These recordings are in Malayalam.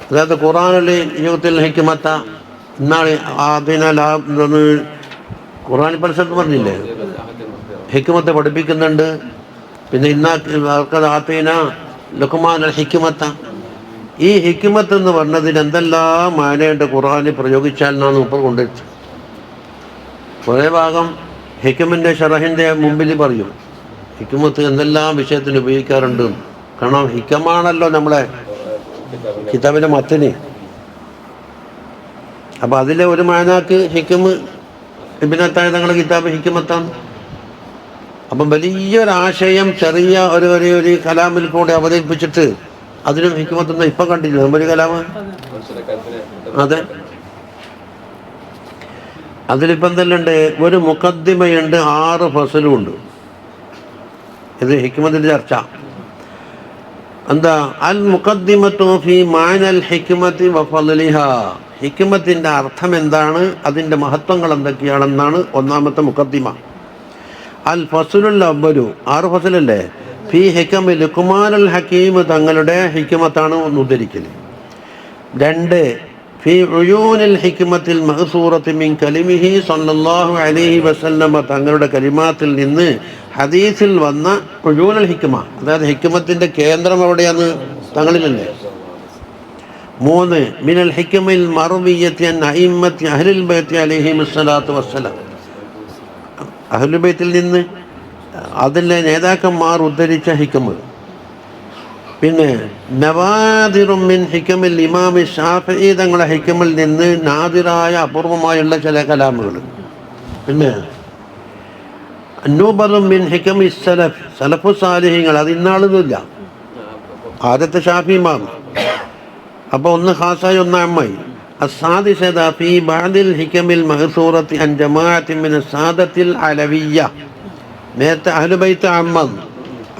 അതായത് ഖുർആനിൽ യുഗത്തിൽ ഹിക്മത്ത ഇന്നാളെ അതിനാൽ ഖുർആൻ പരിസരത്ത് പറഞ്ഞില്ലേ ഹിക്മത്തെ പഠിപ്പിക്കുന്നുണ്ട്. പിന്നെ ആത്തീന ലുഖ്മാൻ അൽ ഹിക്മത്ത. ഈ ഹിക്മത്ത് എന്ന് പറഞ്ഞതിന് എന്തെല്ലാം മാനയുണ്ട് ഖുർആനിൽ പ്രയോഗിച്ചാൽ എന്നാണ് ഇപ്പോൾ കൊണ്ടുവച്ചത്. കുറേ ഭാഗം ഹിക്മിൻ്റെ ഷറഹിൻ്റെ മുമ്പിൽ പറയും ഹിക്മത്ത് എന്തെല്ലാം വിഷയത്തിന് ഉപയോഗിക്കാറുണ്ട്. കാരണം ഹിക്കമാണല്ലോ നമ്മളെ കിതാബിൻ്റെ മത്തന്. അപ്പം അതിലെ ഒരു മാനാക്ക് ഹിക്മ് ഇബ്നത്തായ തങ്ങളുടെ കിതാബ് ഹിക്മത്താണ്. അപ്പം വലിയൊരാശയം ചെറിയ ഒരു കലാമിൽ കൂടെ അവതരിപ്പിച്ചിട്ട് അതിനും ഹിക്മത്തൊന്നും ഇപ്പം കണ്ടില്ല ഒരു കലാമ്. അതെ, അതിലിപ്പം തന്നെ ഉണ്ട്, ഒരു മുഖദ്ദിമയുണ്ട്, 6 ഫസലും ഉണ്ട്. ഇത് ഹിക്മത്തിൻ്റെ ചർച്ച. എന്താ അൽ മുഖദ്ദിമത്തു ഫീ മാനൽ ഹിക്മത്തി വഫളിഹാ. ഹിക്മത്തിൻ്റെ അർത്ഥം എന്താണ്, അതിൻ്റെ മഹത്വങ്ങൾ എന്തൊക്കെയാണെന്നാണ് ഒന്നാമത്തെ മുഖദ്ദിമ. അൽ ഫസുലുൽ അവ്വലു, 6 ഫസലല്ലേ, ഫീ ഹിക്മി ലുഖ്മാനുൽ ഹക്കീം, തങ്ങളുടെ ഹിക്മത്താണ് ഉദ്ധരിക്കൽ. 2 ഫീ ഉയൂനിൽ ഹിക്മത്തിൽ മഹ്സൂറത്തി മിൻ കലിമിഹി സ്വല്ലല്ലാഹു അലൈഹി വസല്ലമ, തങ്ങളുടെ കലിമാത്തിൽ നിന്ന് ഹദീസിൽ വന്ന ഉയൂനുൽ ഹിക്മ, അതായത് ഹിക്മത്തിൻ്റെ കേന്ദ്രം എവിടെയാണ്, തങ്ങളിലല്ലേ. 3 മിനൽ ഹിക്മിൽ മർവിയ്യത്തി അൻ അഇമ്മത്തി അഹ്ലുൽ ബൈത്തി അലൈഹിമുസ്സലാത്തു വസ്സലാം, അഹ്ലുൽ ബൈത്തിൽ നിന്ന് അതിലെ നേതാക്കന്മാർ ഉദ്ധരിച്ച ഹിക്മ്. പിന്നെ നവാദിറും മിൻ ഹിക്മിൽ ഇമാമി ഷാഫിഈ, തങ്ങളുടെ ഹിക്മിൽ നിന്ന് നാദിറായ അപൂർവമായുള്ള ചില കലാമുകൾ. പിന്നെ അന്നൂബറും മിൻ ഹിക്മി സലഫ്, സലഫു സാലിഹീങ്ങൾ, അത് ഇന്നാളൊന്നുമില്ല, ആദ്യത്തെ ഷാഫി ഇമാം. അപ്പോൾ ഒന്ന് ഖാസായി ഒന്ന് അമ്മായി. അസ്സാദിസത ഫീ ബഅദിൽ ഹിക്മിൽ മഹ്സൂറത്തി അൻ ജമാഅത്തി മിൻ സാദത്തിൽ അലവിയ്യ, നേരത്തെ അഹ്ലുബൈത്ത് അമ്മൻ,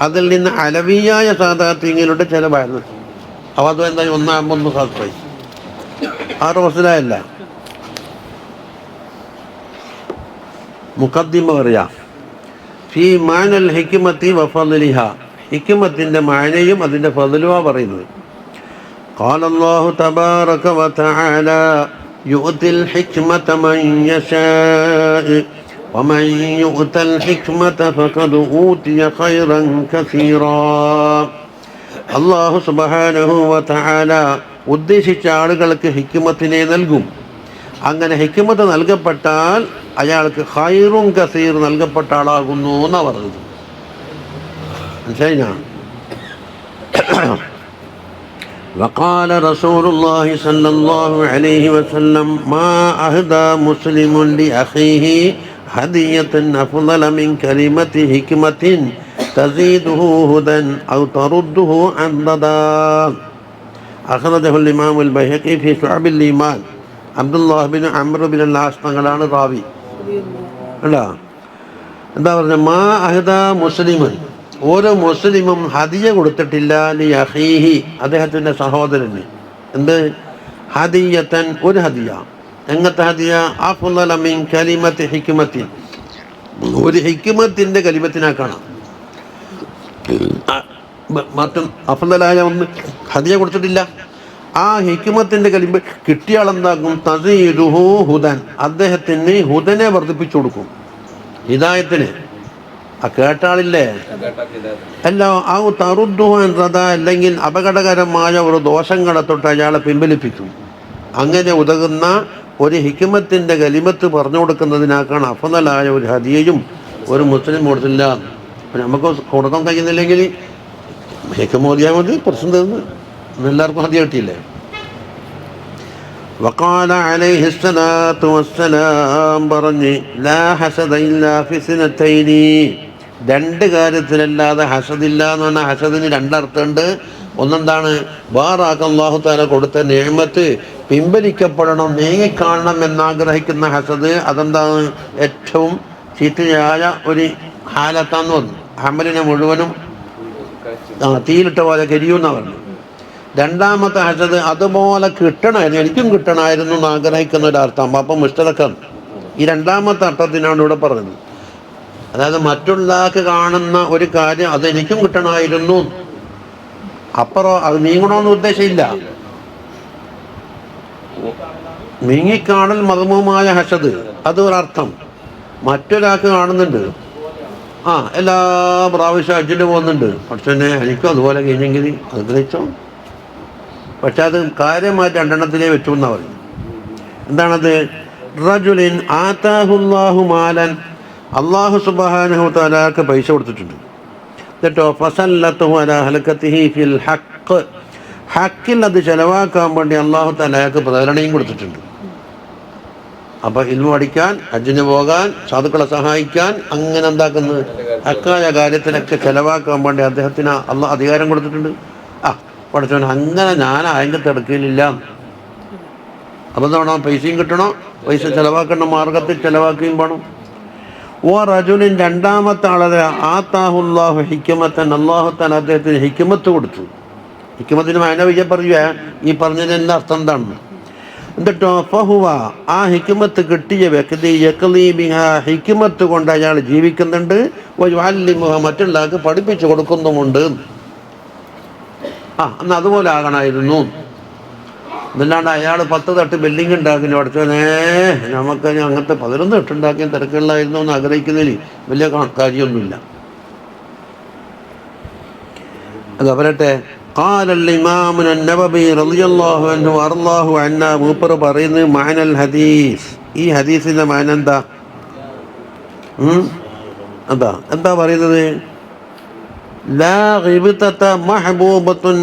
അതിൽ നിന്ന് അലവിയായ സാദാത്യങ്ങളുടെ ചില ഭാഗങ്ങൾ. അപ്പോൾ അത് എന്താ ഒന്നാകുമ്പോൾ ഒന്ന് ഖാസായി, 6 ഫസലായല്ല. മുഖദ്ദിമ പറയാം, ഫീ മാനൽ ഹിക്മത്തി വഫളിഹ, ഹിക്മത്തിൻ്റെ മാനയും അതിൻ്റെ ഫളലുവാ പറയുന്നത്. ഖാല അല്ലാഹു തബാറക വതആല യുഅ്തിൽ ഹിക്മത മൻ യശാഅ വമൻ യുഅ്തൽ ഹിക്മത ഫഖദ് ഊതിയ ഖൈറൻ കസീറാ. അല്ലാഹു സുബ്ഹാനഹു വതആല ഉദ്ദേശിച്ച ആളുകൾക്ക് ഹിക്മത്തിനെ നൽകും. അങ്ങനെ ഹിക്മത്ത് നൽകപ്പെട്ടാൽ അയാൾക്ക് ഖൈറുൻ കസീർ, നൽകപ്പെട്ട ആളാകുന്നു എന്നാണ് പറഞ്ഞത്. മനസ്സിലായിനാ? وقال رسول الله صلى الله عليه وسلم ما أهدى مسلم لأخيه هدية أفضل من كلمة حكمة تزيده هدى أو ترده عضدا. أخرجه الإمام البيهقي في شعب الإيمان. അബ്ദുല്ലാഹ് ബിൻ അംർ ബിൻ അൽ-ആസ് തങ്ങളാണ് റാവി. അല്ല, എന്താ പറഞ്ഞ, മാ അഹ്ദ മുസ്ലിമൻ, ഓരോ മുസ്ലിമും ഹദിയ കൊടുത്തിട്ടില്ല ലി അഖീഹി, അദ്ദേഹത്തിൻ്റെ സഹോദരന്. എന്ത് ഹദിയത്തൻ, ഒരു ഹദിയ. എങ്ങനത്തെ ഹദിയ? അഫ്ളല മിൻ കലിമത്തി ഹിക്മത്തിൻ, ഒരു ഹിക്മത്തിൻ്റെ കലിമത്തിനാക്കണം. മറ്റും അഫ്ളലായ ഒന്ന് ഹദിയ കൊടുത്തിട്ടില്ല. ആ ഹിക്മത്തിൻ്റെ കലിമ കിട്ടിയാളെന്താക്കും? തസീദുഹു ഹുദൻ, അദ്ദേഹത്തിന് ഹുദനെ വർദ്ധിപ്പിച്ചു കൊടുക്കും, ഹിദായത്തിന്. ആ കേട്ടാളില്ലേ അല്ല, ആ തറുദ്ദുഹു എന്നത്, അല്ലെങ്കിൽ അപകടകരമായ ഒരു ദോഷങ്ങളെ തൊട്ട് അയാളെ പിൻവലിപ്പിക്കും. അങ്ങനെ ഉതകുന്ന ഒരു ഹിക്മത്തിൻ്റെ കലിമത്ത് പറഞ്ഞു കൊടുക്കുന്നതിനാക്കാണ് അഫ്ളലായ ഒരു ഹദിയയും ഒരു മുസ്ലിം കൊടുത്തില്ല. നമുക്ക് കൊടുക്കാൻ കഴിയുന്നില്ലെങ്കിൽ ഹിക്മോദിയാൽ മതി, പ്രശ്നം തീർന്ന്. എല്ലാവർക്കും ഹദിയ കിട്ടിയില്ലേ? വഖാല അലൈഹിസ്സലാത്തു വസ്സലാം പറഞ്ഞ്, ലാ ഹസദ ഇല്ലാ ഫി സിനത്തൈനി, 2 കാര്യത്തിലല്ലാതെ ഹസദില്ല എന്ന് പറഞ്ഞാൽ ഹസദിന് 2 അർത്ഥമുണ്ട്. ഒന്നെന്താണ്, ബാറാക്ക് അല്ലാഹു തആല കൊടുത്ത നിഅമത്ത് പിൻവലിക്കപ്പെടണം, നീങ്ങിക്കാണണം എന്നാഗ്രഹിക്കുന്ന ഹസദ്. അതെന്താണ്? ഏറ്റവും ചീത്തയായ ഒരു ഹാലത്താന്ന് പറഞ്ഞു. അമലിനെ മുഴുവനും തീയിലിട്ട പോലെ കരിയുമെന്നാണ് പറഞ്ഞു. 2ാമത്തെ ഹസദ് അതുപോലെ കിട്ടണമായിരുന്നു, എനിക്കും കിട്ടണമായിരുന്നു എന്ന് ആഗ്രഹിക്കുന്ന ഒരർത്ഥം. അപ്പം മുസ്തലക്കം ഈ 2ാമത്തെ അർത്ഥത്തിനാണ് ഇവിടെ പറഞ്ഞത്. അതായത് മറ്റുള്ളവർക്ക് കാണുന്ന ഒരു കാര്യം അതെനിക്കും കിട്ടണമായിരുന്നു, അപ്പുറം അത് നീങ്ങണമെന്ന് ഉദ്ദേശമില്ല. നീങ്ങിക്കാണൽ മതമുമായ ഹസദ് അത് ഒരർത്ഥം. മറ്റൊരാൾക്ക് കാണുന്നുണ്ട്, എല്ലാ പ്രാവശ്യം ഹജ്ജിന് പോകുന്നുണ്ട്, പക്ഷേ എനിക്കും അതുപോലെ കഴിഞ്ഞെങ്കിൽ അത് ഗ്രഹിച്ചോ. പക്ഷെ അത് കാര്യമായിട്ട് രണ്ടെണ്ണത്തിലേ വെച്ചു എന്നാ പറയും. എന്താണത്? റജുലിൻ ആതാഹുല്ലാഹു മാലൻ, അള്ളാഹു സുബ്ഹാനഹു തആലക്ക് പൈസ കൊടുത്തിട്ടുണ്ട്. എന്നിട്ടോ ഫസല്ലത്തുഹു അലാ ഹലകതിഹി ഫിൽ ഹഖ്, ഹക്കിൽ അത് ചെലവാക്കാൻ വേണ്ടി അള്ളാഹു തആലക്ക് പ്രേരണയും കൊടുത്തിട്ടുണ്ട്. അപ്പം ഇൽമു പഠിക്കാൻ, ഹജ്ജിന് പോകാൻ, സാധുക്കളെ സഹായിക്കാൻ, അങ്ങനെ എന്താക്കുന്നു ഹക്കായ കാര്യത്തിനൊക്കെ ചെലവാക്കാൻ വേണ്ടി അദ്ദേഹത്തിന് അള്ളാഹ് അധികാരം കൊടുത്തിട്ടുണ്ട്. പഠിച്ചവൻ അങ്ങനെ ഞാൻ അതിൻ്റെ തിരക്കിലില്ല. അപ്പം എന്താണോ പൈസയും കിട്ടണോ, പൈസ ചെലവാക്കേണ്ട മാർഗത്തിൽ ചെലവാക്കുകയും വേണം. ഓ റജുലിൻ, രണ്ടാമത്തെ ആളെ ആതാഹുല്ലാഹു ഹിക്മത്തൻ, അള്ളാഹു താല അദ്ദേഹത്തിന് ഹിക്മത്ത് കൊടുത്തു. ഹിക്മത്തിന് മഅന വിജയ പറയുക, ഈ പറഞ്ഞതിൻ്റെ അർത്ഥം എന്താണ്? എന്നിട്ടോ ഫഹുവ, ആ ഹിക്മത്ത് കിട്ടിയ വ്യക്തി യഖ്ലീ ബിഹാ, ഹിക്മത്ത് കൊണ്ട് അയാൾ ജീവിക്കുന്നുണ്ട്. വയുഅല്ലിമുഹ, മറ്റുള്ളവർക്ക് പഠിപ്പിച്ചു കൊടുക്കുന്നുമുണ്ട്. എന്നാൽ അതുപോലെ ആകണമായിരുന്നു. എന്നല്ലാണ്ട് അയാൾ 10 തട്ട് ബിൽഡിംഗ് ഉണ്ടാക്കില്ല, പഠിച്ചോനെ നമുക്ക് അങ്ങനത്തെ 11 തട്ടുണ്ടാക്കിയ തിരക്കുകളായിരുന്നു എന്ന് ആഗ്രഹിക്കുന്നതിൽ വലിയ കാര്യമൊന്നുമില്ല. അത് അവരട്ടെ. قال الإمام النووي رضي الله عنه وأرضاه عنا, മൂപ്പർ പറയുന്നത് മഅനൽ ഹദീസ്, ഈ ഹദീസിൻ്റെ മഅന എന്താ പറയുന്നത്? ലാ ഗിബ്തത മഹ്ബൂബത്തുൻ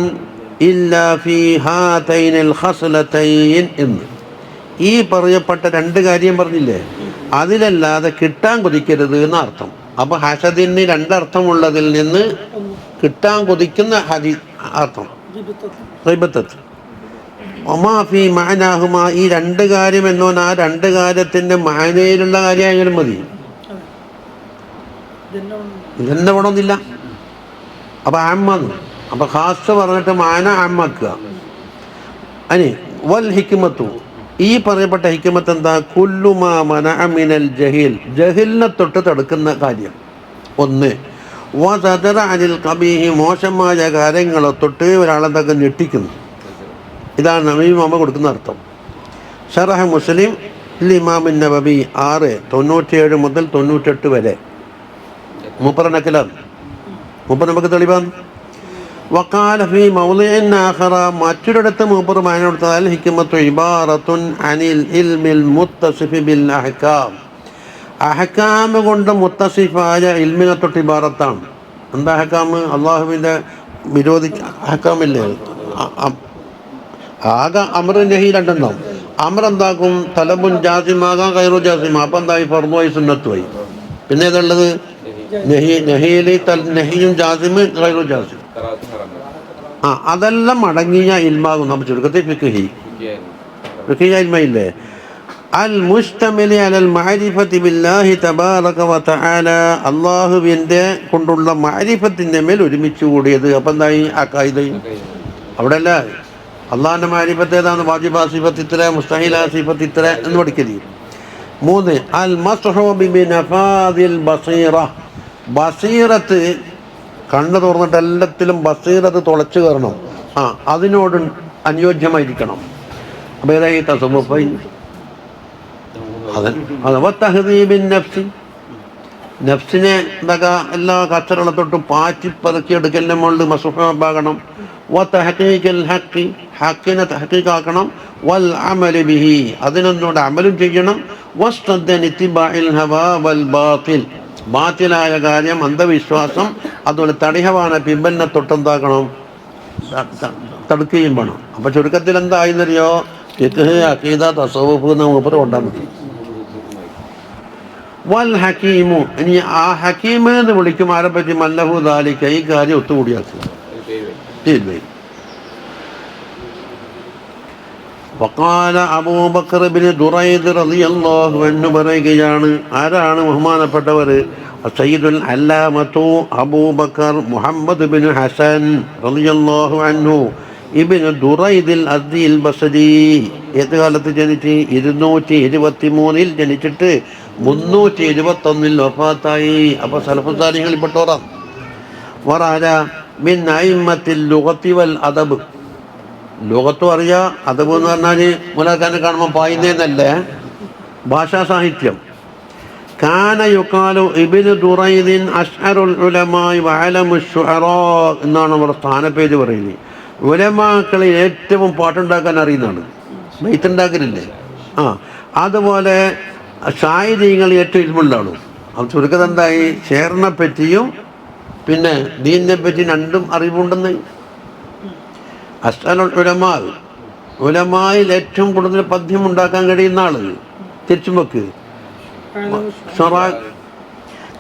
ഇല്ലാ ഫീ ഹാതൈനിൽ ഖസ്ലതൈൻ എന്ന്. ഈ പറയപ്പെട്ട 2 കാര്യം പറഞ്ഞില്ലേ, അതിലല്ലാതെ കിട്ടാൻ കൊതിക്കരുത് എന്നർത്ഥം. അപ്പോൾ ഹസദിന് 2 അർത്ഥമുള്ളതിൽ നിന്ന് കിട്ടാൻ കൊതിക്കുന്ന അർത്ഥം ഗിബ്തത്ത്. ഒമാ ഫീ മഅനാഹുമാ, ഈ 2 കാര്യം എന്നോ ആ 2 കാര്യത്തിൻ്റെ മഅനയിലുള്ള കാര്യമായാലും മതി, ഇതെന്നെ വേണമെന്നില്ല. അപ്പം ആമ്മാന്ന്, അപ്പം ഖാസ് പറഞ്ഞിട്ട് മഅന ആമ്മാക്കുക. അനി വൽ ഹിക്മത്തു, ഈ പറയപ്പെട്ട ഹിക്മത്ത് എന്താ? കുല്ലു മാ മനഅ മിനൽ ജഹീൽ, ജഹിലിനെ തൊട്ട് തടുക്കുന്ന കാര്യം 1. വസദറ അനിൽ ഖബീഹി, മോശമായ കാര്യങ്ങളെ തൊട്ട് ഒരാളെന്തൊക്കെ ഞെട്ടിക്കുന്നു. ഇതാണ് നബി മുഹമ്മദ് കൊടുക്കുന്ന അർത്ഥം. ശറഹ് മുസ്ലിം ഇമാം നവവി 697 മുതൽ 98 വരെ. മൂപ്പർ നക്കലാണ്, മൂപ്പർ നമുക്ക് തെളിവാണ്. വഖാല ഫീ മൗളിഇൻ ആഖറ, മറ്റൊരിടത്ത് മൂപ്പർ മഅന കൊടുത്തത് അൽ ഹിക്മത്തു ഇബാറത്തുൻ അനിൽ ഇൽമിൽ മുത്തസിഫി ബിൽ അഹ്കാം, അഹ്കാം കൊണ്ട് മുത്തസിഫായ ഇൽമിനെ തൊട്ട് ഇബാറത്താണ്. എന്താ അഹ്കാം? അള്ളാഹുവിൻ്റെ വിരോധി അഹ്കാമില്ലേ, ആകെ അമർ നഹി 2 ഉണ്ടാവും. അമർ എന്താക്കും? തലബുൻ ജാസിമാകാം, ഖൈറു ജാസിമ. അപ്പം എന്തായി? ഫർദുമായി സുന്നത്തുമായി. പിന്നെ ഏതുള്ളത്? നഹിയിൽ നഹിയും ജാസിമ് ഖൈറു ജാസിം. അതെല്ലാം അടങ്ങിയ ഇൽമാകും. നമ്മൾ ചുരുക്കത്തിൽ ഫിഖ്ഹി ഇൽമയില്ലേ, അൽ മുസ്തമിലി അലൽ മഅരിഫത്തി ബില്ലാഹി തബാറക വതആല, അള്ളാഹുവിൻ്റെ കൊണ്ടുള്ള മഅരിഫത്തിൻ്റെ മേൽ ഒരുമിച്ച് കൂടിയത്. അപ്പം എന്തായി? അഖീദ. അവിടെ അല്ല അള്ളാഹിൻ്റെ മഅരിഫത്ത് ഏതാണ്? വാജിബ സിഫത്ത് ഇത്ര, മുസ്തഹില സിഫത്ത് ഇത്ര എന്ന് പഠിക്കരുത്. 3 അൽ മസ്ഹു ബിനഫാദിൽ ബസീറ, ബസീറത്ത് കണ്ണ് തുറന്നിട്ട് എല്ലാത്തിലും ബസീറത്ത് തുളച്ചു കയറണം. അതിനോട് അനുയോജ്യമായിരിക്കണം. അപ്പോൾ ഏതായി? തസവ്വുഫ്. തഹ്ദീബിൻ നഫ്സ്, നഫ്സിനെ എന്താ എല്ലാ കച്ചറകളെ തൊട്ടും പാറ്റി പതുക്കിയെടുക്കലിൻ്റെ മുകളിൽ മസ്ഹൂബാകണം. വതഹ്ഖീഖിൽ ഹഖ്, ഹക്കിനെ തഹ്ഖീഖാക്കണം. വൽ അമലി ബിഹി, അതിനൊന്നുകൂടെ അമലും ചെയ്യണം. വസ്തദ്ദൻ ഇത്തിബാഇൽ ഹവാ വൽ ബാത്തിൽ, ബാത്തിലായ കാര്യം, അന്ധവിശ്വാസം, അതുപോലെ തടിഹവാന പിമ്പലിനെ തൊട്ടെന്താക്കണം? തടുക്കുകയും വേണം. അപ്പം ചുരുക്കത്തിൽ എന്തായെന്നറിയോ? ഫിഖ്ഹ്, അഖീദ, തസവ്വുഫ് എന്ന് മൂപ്പർ കൊണ്ടാൽ മതി. വൽ ഹക്കീമു, ഇനി ആ ഹക്കീമ് എന്ന് വിളിക്കും ആരെപ്പറ്റി? മല്ലഹു ദാലിക, ഈ കാര്യം ഒത്തുകൂടിയാക്കുക. വഖാല അബൂബക്കർ ഇബ്നു ദുറൈദ് റളിയല്ലാഹു അൻഹു പറയുകയാണ്, ആരാണ് ബഹുമാനപ്പെട്ടവർ? സയ്യിദുൽ അല്ലാമത്തു അബൂബക്കർ മുഹമ്മദ് ഇബ്നു ഹസൻ റളിയല്ലാഹു അൻഹു ഇബ്നു ദുറൈദിൽ അസ്ദിൽ ബസ്രി. ഏത് കാലത്ത് ജനിച്ച്? 223 ജനിച്ചിട്ട് 371 വഫാത്തായി. അപ്പോൾ സലഫുസ് സാലിഹ്കളിൽ പെട്ടോറാം. വറാല മിൻ അയിമ്മത്തിൽ ലുഗത്തി വൽ അദബ്, ലോകത്തും അറിയാം. അതെന്ന് പറഞ്ഞാൽ മുലാഖാനെ കാണുമ്പോൾ പായുന്നതെന്നല്ലേ, ഭാഷാ സാഹിത്യം. കാന യുക്കാലു ഇബ്നു ദുറൈദിൻ അശ്അറുൽ ഉലമായി വഅലമു ശുഅറാ എന്നാണ് നമ്മുടെ സ്ഥാനപ്പേര് പറയുന്നത്. ഉലമാക്കളിൽ ഏറ്റവും പാട്ടുണ്ടാക്കാൻ അറിയുന്നതാണ്, ബൈത്തുണ്ടാക്കലില്ലേ. അതുപോലെ ഷായിരീങ്ങൾ ഏറ്റവും ഇൽമുള്ളതാണ്. അത് ചുരുക്കത എന്തായി, ഷെയറിനെ പറ്റിയും പിന്നെ ദീനിനെ പറ്റി രണ്ടും അറിവുണ്ടെന്ന്. അശ്അറുൽ ഉലമാ, ഉലമായിൽ ഏറ്റവും കൂടുതൽ പദ്യം ഉണ്ടാക്കാൻ കഴിയുന്ന ആള്. തിരിച്ചും വെക്ക്.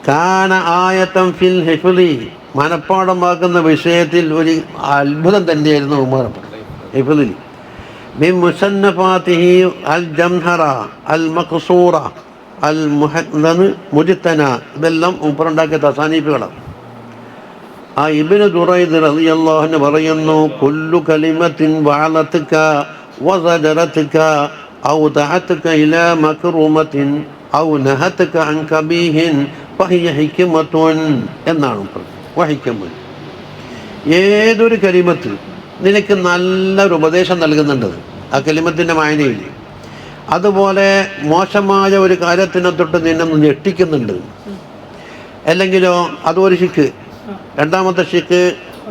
കാന ആയത്തം ഫിൽ ഹിഫ്ളി, മനപ്പാടമാക്കുന്ന വിഷയത്തിൽ ഒരു അത്ഭുതം തന്നെയായിരുന്നു ഉമർ ഹിഫ്ളിൽ. ബി മുസന്നഫാത്തിഹി അൽ ജംഹറ അൽ മഖ്സൂറ അൽ മുജ്തന, ഇതെല്ലാം ഉപ്പറുണ്ടാക്കിയ തസാനീഫുകളാണ്. ആ ഇബ്നു ദുറൈദ് റളിയല്ലാഹു അൻഹു പറയുന്നു, കുല്ലു കലിമത്തിൻ വഅലതുക വസജറതുക ഔ ദഅതുക ഇലാ മക്റൂമത്തിൻ ഔ നഹതുക അൻ കബീഹിൻ ഫഹിയ ഹിക്മത്തുൻ എന്നാണ് വഹിക്കുമ്പോൾ. ഏതൊരു കലിമത്ത് നിനക്ക് നല്ലൊരു ഉപദേശം നൽകുന്നുണ്ട് ആ കലിമത്തിൻ്റെ മായനയിൽ, അതുപോലെ മോശമായ ഒരു കാര്യത്തിനെ തൊട്ട് നിന്നെ ഞെട്ടിക്കുന്നുണ്ട്, അല്ലെങ്കിലോ അതൊരു ശിക്ക്. രണ്ടാമത്തെ ശിക്ക്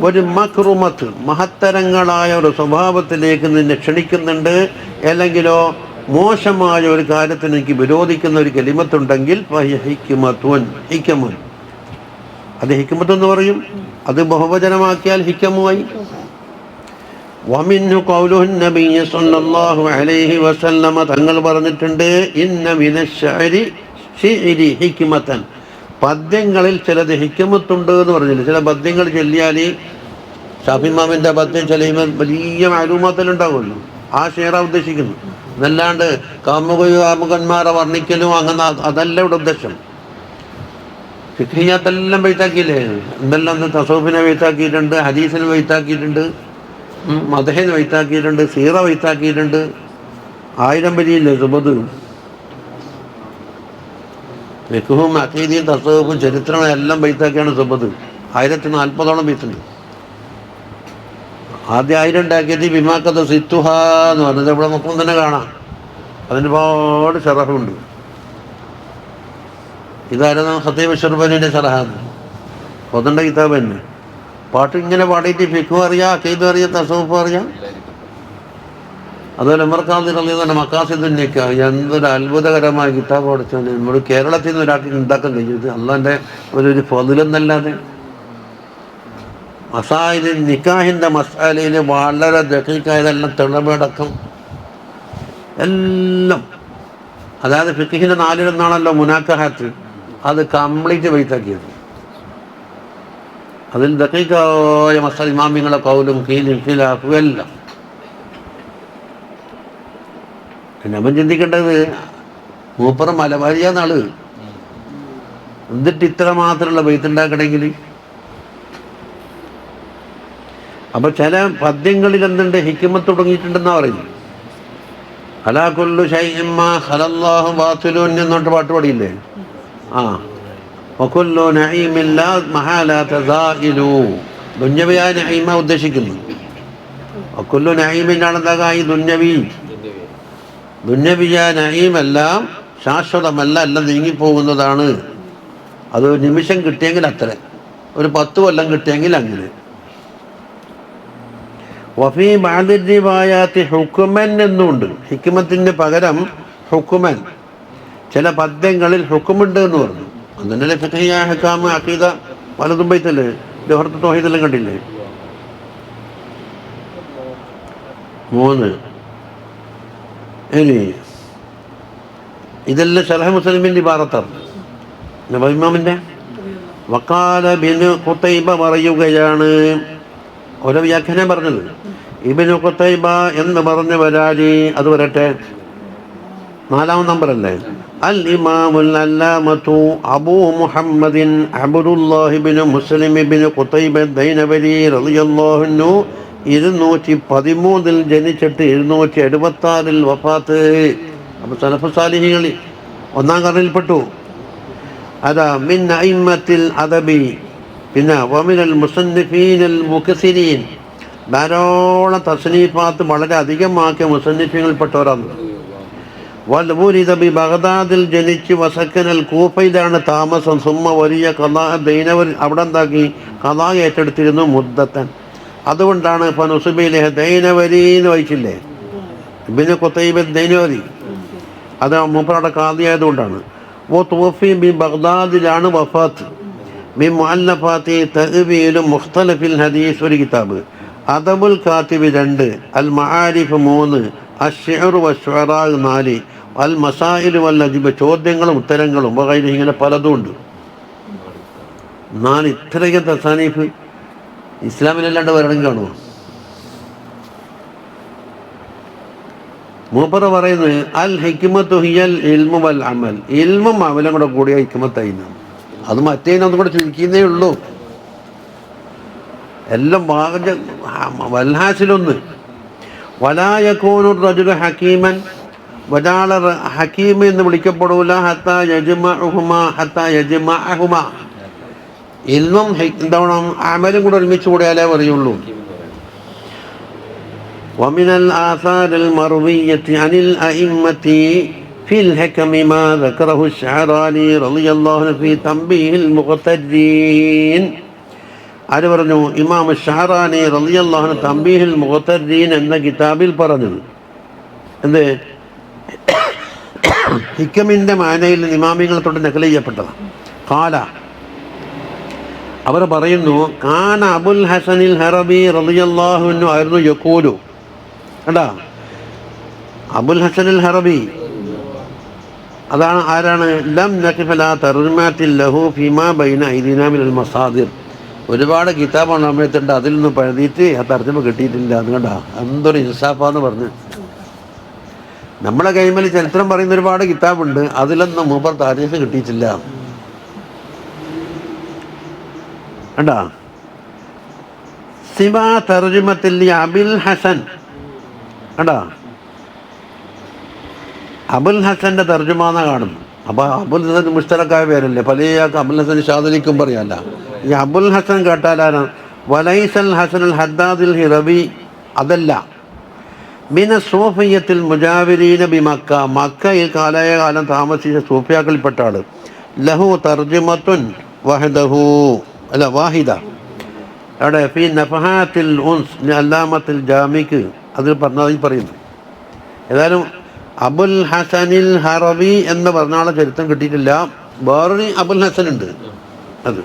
ഒരു മക്റുമത്ത്, മഹത്തരങ്ങളായ ഒരു സ്വഭാവത്തിലേക്ക് നിന്നെ ക്ഷണിക്കുന്നുണ്ട്, അല്ലെങ്കിലോ മോശമായ ഒരു കാര്യത്തിന് എനിക്ക് വിരോധിക്കുന്ന ഒരു കലിമത്തുണ്ടെങ്കിൽ ഹിക്കമുൻ, അത് ഹിക്മത്ത് എന്ന് പറയും. അത് ബഹുവചനമാക്കിയാൽ ഹിക്കമുമായി. വമിൻഹു ഖൗലുഹു നബിയ്യ സ്വല്ലല്ലാഹു അലൈഹി വസല്ലമ, തങ്ങൾ പറഞ്ഞിട്ടുണ്ട്, ഇന്ന മിനശ്ശഅരി ശിഅരി ഹിക്മതൻ, പദ്യങ്ങളിൽ ചിലത് ഹിക്മത്തുണ്ട് എന്ന് പറഞ്ഞില്ല. ചില പദ്യങ്ങൾ ചൊല്ലിയാൽ ഷാഫി ഇമാമിൻ്റെ പദ്യം ചില വലിയ മാലൂമാത്തിലുണ്ടാവുമല്ലോ, ആ ഷെയറാ ഉദ്ദേശിക്കുന്നു. എന്നല്ലാണ്ട് കാമുകന്മാരെ വർണ്ണിക്കലും അങ്ങനെ അതല്ല ഇവിടെ ഉദ്ദേശം. ഫിഖ്ഹിയാത്തെല്ലാം വെയ്ത്താക്കിയില്ലേ, എന്തെല്ലാം തസൗഫിനെ വെയ്ത്താക്കിയിട്ടുണ്ട്, ഹദീസിനെ വെയ്ത്താക്കിയിട്ടുണ്ട്, മദ്ഹിനെ വെയ്ത്താക്കിയിട്ടുണ്ട്, സീറ വെയ്ത്താക്കിയിട്ടുണ്ട്. 1000 വരിയില്ലേ സുബദ്. ഫിഖ്ഹും അഖീദയും തസൗഫും ചരിത്രവും എല്ലാം വെയ്ത്താക്കിയാണ് സുബദ്. 1040ഓളം വെയ്ത്തുണ്ട്. ആദ്യം 1000 ഉണ്ടാക്കിയിട്ട് ബിമാക്കത്ത് സിത്തുഹ എന്ന് പറഞ്ഞത് ഇവിടെ നമുക്കും തന്നെ കാണാം. അതിന് ഒരുപാട് ഷറഹുണ്ട്. ഇതായിരുന്നു ഖതീബ് ഷർബനിൻ്റെ ഷറഹാണ്, കൊതണ്ട കിതാബ് തന്നെ. പാട്ട് ഇങ്ങനെ പാടിയിട്ട് ഫിഖ്ഹും അറിയാം, അഖീദും അറിയാം, തസൗഫും അറിയാം. അതുപോലെ ഉമർ ഖാദി റളിയല്ലാഹു അൻഹു മഖാസിദുൻ നിക്കാഹ്, എന്തൊരു അത്ഭുതകരമായ കിതാബ് പഠിച്ചാൽ നമ്മൾ കേരളത്തിൽ നിന്ന് ഒരാൾക്ക് ഉണ്ടാക്കാൻ കഴിയും. അള്ളാൻ്റെ ഒരു ഫളിലെന്നല്ലാതെ. മസായില് നിക്കാഹിൻ്റെ മസാലയിൽ വളരെ ദഖീഖായതെല്ലാം തെളിവടക്കം എല്ലാം, അതായത് ഫിഖ്ഹിൻ്റെ 4 മുനാക്കഹാത്ത്, അത് കംപ്ലീറ്റ് വെയ്ത്താക്കിയത്. അതിൽ ദഖീഖായ മസാല ഇമാമിങ്ങളെ കൗലും കീലും ഖിലാഫും എല്ലാം. പിന്നെ അവൻ ചിന്തിക്കേണ്ടത് മൂപ്പറ മലബാരിയാന്നാള്, എന്നിട്ട് ഇത്ര മാത്രമുള്ള വെയ്ത്തുണ്ടാക്കണമെങ്കിൽ. അപ്പൊ ചില പദ്യങ്ങളിൽ എന്തുണ്ട്, ഹിക്മത്ത് തുടങ്ങിയിട്ടുണ്ടെന്നാ പറയുന്നത്. അലാ കുല്ലു ശൈഇൻ മാ ഖലല്ലാഹു ബാതിലുൻ എന്നോട്ട് പാട്ട് പാടിയില്ലേ. വകുല്ലു നഈമിൻ ലാ മഹാലാത സായിലു, ദുന്യവിയായ നഈമ ഉദ്ദേശിക്കുന്നു. വകുല്ലു നഈമിനാണെന്താ ഈ ദുന്യവി, ദുന്യവിയായ നഈമെല്ലാം ശാശ്വതമല്ല, എല്ലാം നീങ്ങിപ്പോകുന്നതാണ്. അത് ഒരു നിമിഷം കിട്ടിയെങ്കിൽ അത്ര, ഒരു 10 കൊല്ലം കിട്ടിയെങ്കിൽ അങ്ങനെ. വഫീ ബഅദി റിവായാത്തി ഹുക്മൻ എന്നുണ്ട്, ഹിക്മത്തിന് പകരം ഹുക്മൻ. ചില പദ്യങ്ങളിൽ ഹുക്മുണ്ട് എന്ന് പറഞ്ഞു. അതിൻ്റെ ഫിഖ്ഹിയ അഹ്കാം അഖീദ പലതും ബൈത്തല്ലേ, ജൗഹറത്തുൽ തൗഹീദെല്ലാം കണ്ടില്ലേ. 3 ഇനി ഇതെല്ലാം ശറഹ് മുസ്ലിമിൻ്റെ ഇബാറത്താണ്, നബവിമാമിൻ്റെ. വഖാല ഇബ്നു ഖുതൈബ പറയുകയാണ്, ഓരോ വ്യാഖ്യാനം പറഞ്ഞത്. ഇബ്നു ഖുതൈബ എന്ന് പറഞ്ഞ വരാജി, അത് വരട്ടെ, 4-ാം നമ്പറല്ലേ. അൽ ഇമാമുൽ അല്ലാമത്തു അബൂ മുഹമ്മദിൻ അബ്ദുല്ലാഹി ഇബ്നു മുസ്ലിം ഇബ്നു ഖുതൈബ ദൈനവരി റളിയല്ലാഹു അൻഹു 213 ജനിച്ചിട്ട് 776 വഫാത്ത്. അപ്പോൾ സലഫ് സാലിഹീങ്ങളിൽ 1-ാം കർണിൽപ്പെട്ടു. അതാ മിൻ അഇമ്മത്തിൽ അദബി, പിന്നെ വമിനൽ മുസന്നിഫീനൽ മുക്സിരീൻ, ധാരാളം തസ്നീഫാത്ത് വളരെ അധികമാക്കിയ മുസന്നിഫിങ്ങളിൽപ്പെട്ടവരാണ്. വൽബുരിദബി ബഗ്ദാദിൽ ജനിച്ച് വസക്കനൽ കൂഫയിലാണ് താമസം. സുമ്മ വലിയ കഥാ ദൈനവർ അവിടെ എന്താക്കി കഥാ ഏറ്റെടുത്തിരുന്നു മുദ്ദത്തൻ. അതുകൊണ്ടാണ് ഇപ്പം നുസുബിലെ ദൈനവരി എന്ന് വായിച്ചില്ലേ, ഇബ്നു ഖുതൈബ ദൈനവരി, അത് മൂപ്പറയുടെ കാദിയായതുകൊണ്ടാണ്. ഓ തോഫി ബി ബഗ്ദാദിലാണ് വഫാത്ത്. ബി മുഅല്ലഫാത്തി തഅ്വീലും മുഖ്തലഫിൽ ഹദീസ് ഒരു കിതാബ്, അദബുൽ കാത്തിബ് 2, അൽ മആരിഫ് 3, അശ്ശിഅ്റു വശുഅറാ 4, അൽ മസായിൽ വൽ അജ്ബ ചോദ്യങ്ങളും ഉത്തരങ്ങളും വഗൈരി ഇങ്ങനെ പലതും ഉണ്ട്. എന്നാൽ ഇത്രയും തസാനീഫ് ഇസ്ലാമിലല്ലാണ്ട് വരണമെങ്കിൽ കാണുമോ? മൂപ്പറ പറയുന്നത് അൽ ഹിക്മത്തു ഹിയൽ ഇൽമു വൽ അമൽ, ഇൽമും അമലും കൂടെ കൂടിയ ഹിക്മത്തായിരുന്നു. അത് മറ്റേനൊന്നും കൂടെ ചുരുക്കുന്നേ ഉള്ളൂ. എല്ലാം വൽഹാസിലൊന്ന്. വലാ യകൂനു റജുലു ഹകീമൻ, ഒരാളെ ഹക്കീം എന്ന് വിളിക്കപ്പെടൂല ഹത്താ യജ്മഅഹുമാ, ഇൽമും എന്താവണം അമലും കൂടെ ഒരുമിച്ച് കൂടിയാലേ പറയുള്ളൂ. വമിനൽ ആസാരിൽ മർവിയ്യത്തി അനിൽ അഇമ്മത്തി ഫിൽ ഹക്മി മാ ദക്കറഹു അശ്ശഅറാനി റളിയല്ലാഹു അൻഹു ഫീ തംബീഹിൽ മുഖ്തരീൻ. ആര് പറഞ്ഞു? ഇമാം അശ്ശഅറാനി റളിയല്ലാഹു അൻഹു തംബീഹിൽ മുഖ്തരീൻ എന്ന കിതാബിൽ പറഞ്ഞത് എന്ത്? ഹിക്കമിൻ്റെ മാനയിൽ ഇമാമിങ്ങളെ തൊട്ട് നഖൽ ചെയ്യപ്പെട്ടതാണ്. കാല അവർ പറയുന്നു, കാന അബുൽ ഹസനിൽ ഹറബി റളിയല്ലാഹു അൻഹു ആയിരുന്നു യഖൂലു. കണ്ടാ, അബുൽ ഹസനിൽ ഹറബി അതാണ്. ആരാണ്? ലം നഖിഫ ലാ തർജുമാത്തിൽ ലഹു ഫീമാ ബൈന ഐദിനാ മിനൽ മസാദിർ. ഒരുപാട് കിതാബാണ് നമ്മളെത്തുണ്ട്, അതിൽ നിന്ന് പഴുതിയിട്ട് ആ തർജ്ജമ കിട്ടിയിട്ടില്ല. അതുകൊണ്ടാ എന്തൊരു ഇൻസാഫാന്ന് പറഞ്ഞ്. നമ്മളെ കൈമേൽ ചരിത്രം പറയുന്ന ഒരുപാട് കിതാബുണ്ട്, അതിലൊന്നും മൂപ്പർ താരീഫ് കിട്ടിയിട്ടില്ല. കണ്ടാ, സിമാ തർജുമത്തിൽ അബുൽ ഹസൻ. കണ്ടാ, അബുൽ ഹസൻ്റെ തർജുമാന്ന കാണുന്നു. അപ്പോൾ അബുൽ ഹസൻ മുഷ്തറക്കായ പേരല്ലേ, പലയാൾക്ക് അബുൽ ഹസൻ ഷാദലിക്കും പറയാല്ല. ഈ അബുൽ ഹസൻ കേട്ടാലാണ് വലൈസൽ ഹസനുൽ ഹദ്ദാദിൽ ഹിറബി, അതല്ല. മിന സൂഫിയത്തിൽ മുജാവിരീന ബി മക്ക, മക്കയിൽ കാലം താമസിച്ച സൂഫിയാക്കളിൽപ്പെട്ട ആൾ. ലഹു തർജുമത്തുൻ വഹദഹു, അല്ല വാഹിദ. അവിടെ ഫി നഫഹാത്തിൽ ഉൻസ് അല്ലാമത്തിൽ ജാമിക്ക് അതിൽ പറഞ്ഞതായി പറയുന്നു. ഏതായാലും അബുൽ ഹസനിൽ ഹറബി എന്ന് പറഞ്ഞ ആളെ ചരിത്രം കിട്ടിയിട്ടില്ല. വേറൊരു അബുൽ ഹസൻ ഉണ്ട്. അത്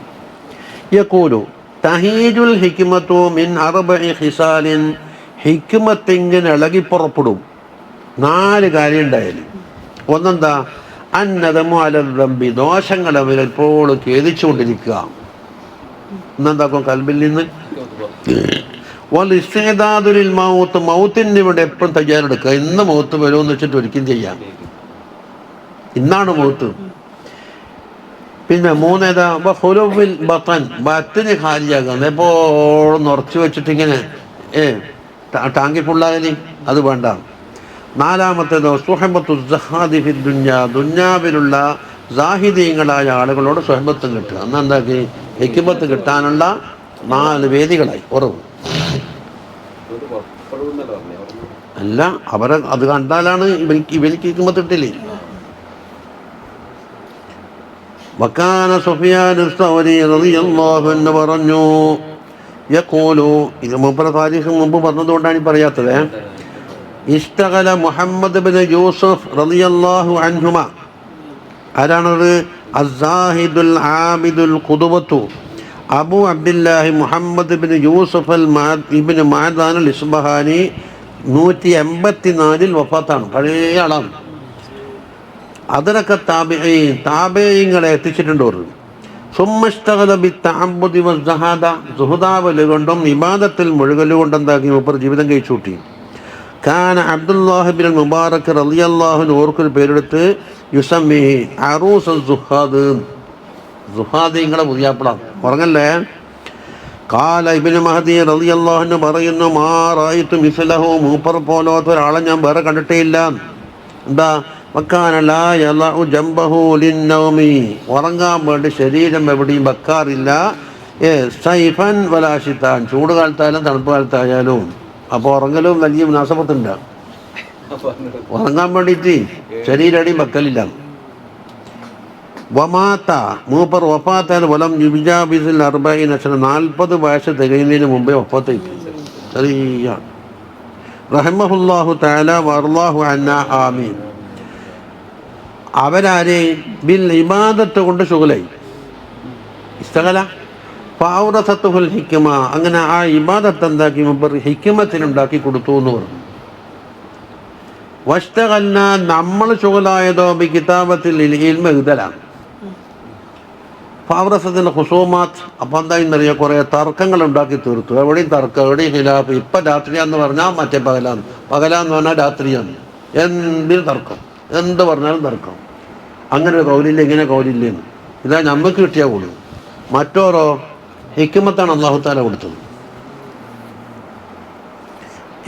യഖൂലു തഹീജുൽ ഹിക്മത്തു മിൻ അർബഇ ഖിസാലിൻ, ഹിക്മത്തിങ്ങനെ ഇളകി പുറപ്പെടും 4 കാര്യം ഉണ്ടായാലും. ഒന്നെന്താ? അന്നദമു അലദ്ദംബി, ദോഷങ്ങൾ അവർ എപ്പോഴും ഖേദിച്ചുകൊണ്ടിരിക്കുക. എന്നെന്താക്കും? കൽബിൽ നിന്ന്. വൽ ഇസ്തിഅദാദുൽ മൗത്ത്, മൗത്തിന് ഇവിടെ എപ്പോഴും തയ്യാറെടുക്കുക. ഇന്ന് മൗത്ത് വരുമെന്ന് വെച്ചിട്ട് ഒരിക്കലും ചെയ്യാം, ഇന്നാണ് മൗത്ത്. പിന്നെ 3 ഹുലുവിൽ ബത്തൻ, ബത്തിന് ഖാലിയാകുന്നത് എപ്പോഴും നിറച്ച് വെച്ചിട്ടിങ്ങനെ ടാങ്കി ഫുള്ളാകലി, അത് വേണ്ട. 4 സുഹബത്തു സഹാദി ഫി ദുനിയ, ദുന്യാവിലുള്ള സാഹിദീങ്ങളായ ആളുകളോട് സുഹബത്തും കിട്ടുക. അന്നെന്താക്കി? ഹിക്മത്ത് കിട്ടാനുള്ള 4 വേദികളായി ഉറവ്. അല്ല, അവരെ അത് കണ്ടാലാണ് ഇവർക്ക് ഹിക്മത്ത് കിട്ടില്ലേ. വക്കാന സുഫിയാൻ അസ്-സൗരി റളിയല്ലാഹു അൻഹു പറഞ്ഞു, യഖൂലു, ഇത് മൂപ്പര താരീഖ് മുമ്പ് പറഞ്ഞതുകൊണ്ടാണ് ഈ പറയാത്തത്. ഇസ്തഗല മുഹമ്മദ് ബിൻ യൂസുഫ് റളിയല്ലാഹു അൻഹുമ, ആരാണത്? അസ്സാഹിദുൽ ആബിദുൽ ഖുദവത്തു അബു അബ്ദുല്ലാഹി മുഹമ്മദ് ബിൻ യൂസുഫ് ഇബ്നു മഅദാൻ അൽ ഇസ്ബഹാനി 184 വഫാത്താണ്. പഴയ ആളാണ്. അതിനൊക്കെ താബഈങ്ങളെ എത്തിച്ചിട്ടുണ്ട്. സുമ്മസ്തഗല ബിത്തഅബ്ബുദി വസ്സഹാദ, സുഹദാവല് കൊണ്ടും ഇബാദത്തിൽ മുഴുകലുകൊണ്ട് എന്താക്കി മൂപ്പർ ജീവിതം കഴിച്ചു കൂട്ടി. കാന അബ്ദുല്ലാഹി ബിൻ മുബാറക് റളിയല്ലാഹു അൻഹു ഓർക്കൊരു പേരെടുത്ത് യുസമ്മി അറൂസ് സുഹാദ്, സുഹാദിങ്ങളെ പുതിയാപ്പിള. ഉറങ്ങല്ലേ. കാല ഇബ്നു മഹദി റളിയല്ലാഹു അൻഹു പറയുന്നു, മാ റഅയ്തു മിസ്ലഹു, മൂപ്പർ പോലത്തെ ഒരാളെ ഞാൻ വേറെ കണ്ടിട്ടേ ഇല്ല. എന്താ? വക്കാന ലാ യളഉ ജംബഹു ലിന്നൗമി, ഉറങ്ങാൻ വേണ്ടി ശരീരം എവിടെയും വെക്കാറില്ല. സൈഫൻ വലാശിത്താൻ, ചൂട് കാലത്തായാലും തണുപ്പ് കാലത്തായാലും. അപ്പോൾ ഉറങ്ങലും വലിയ മുനാസബത്തുണ്ട്. ഉറങ്ങാൻ വേണ്ടിയിട്ട് ശരീരടി വെക്കലില്ല. വമാത്ത, മൂപ്പർ വഫാത്താൽ വലം യുബിജാബിസിൽ 40 വയസ്സ് തികയുന്നതിന് മുമ്പേ വഫാത്ത് ചെറിയ. റഹിമഹുല്ലാഹു തആല വറല്ലാഹു അന്നാ ആമീൻ. അവരാരെ ബിൽ ഇബാദത്ത് കൊണ്ട് ശുഗലായി ഇസ്തഗല ഫൗറസത്തുൽ ഹിക്മ. അങ്ങനെ ആ ഇബാദത്ത് എന്താക്കി മുമ്പർ ഹിക്മത്തിനുണ്ടാക്കി കൊടുത്തു എന്ന് പറഞ്ഞു. വസ്തഗൽന, നമ്മൾ ശുഗലായതോ ബി കിതാബത്തിൽ ഇൽമ എഴുതലാണ്. ഫൗറസത്തിൻ്റെ ഖുസൂമാത്ത്. അപ്പം എന്തായെന്നറിയാം, കുറേ തർക്കങ്ങൾ ഉണ്ടാക്കി തീർത്തു. എവിടെയും തർക്കം, എവിടെയും ഖിലാഫ്. ഇപ്പം രാത്രിയാന്ന് പറഞ്ഞാൽ മറ്റേ പകലാന്ന്, പകലാന്ന് പറഞ്ഞാൽ രാത്രിയാന്ന്. എന്തിനും തർക്കം, എന്ത് പറഞ്ഞാലും തർക്കം. അങ്ങനെ ഒരു കൗലില്ല, ഇങ്ങനെ കൗലില്ലേന്ന്. ഇതാ നമുക്ക് കിട്ടിയാൽ കൂടും. മറ്റോരോ ഹിക്മത്താണ് അല്ലാഹു തആല കൊടുത്തത്.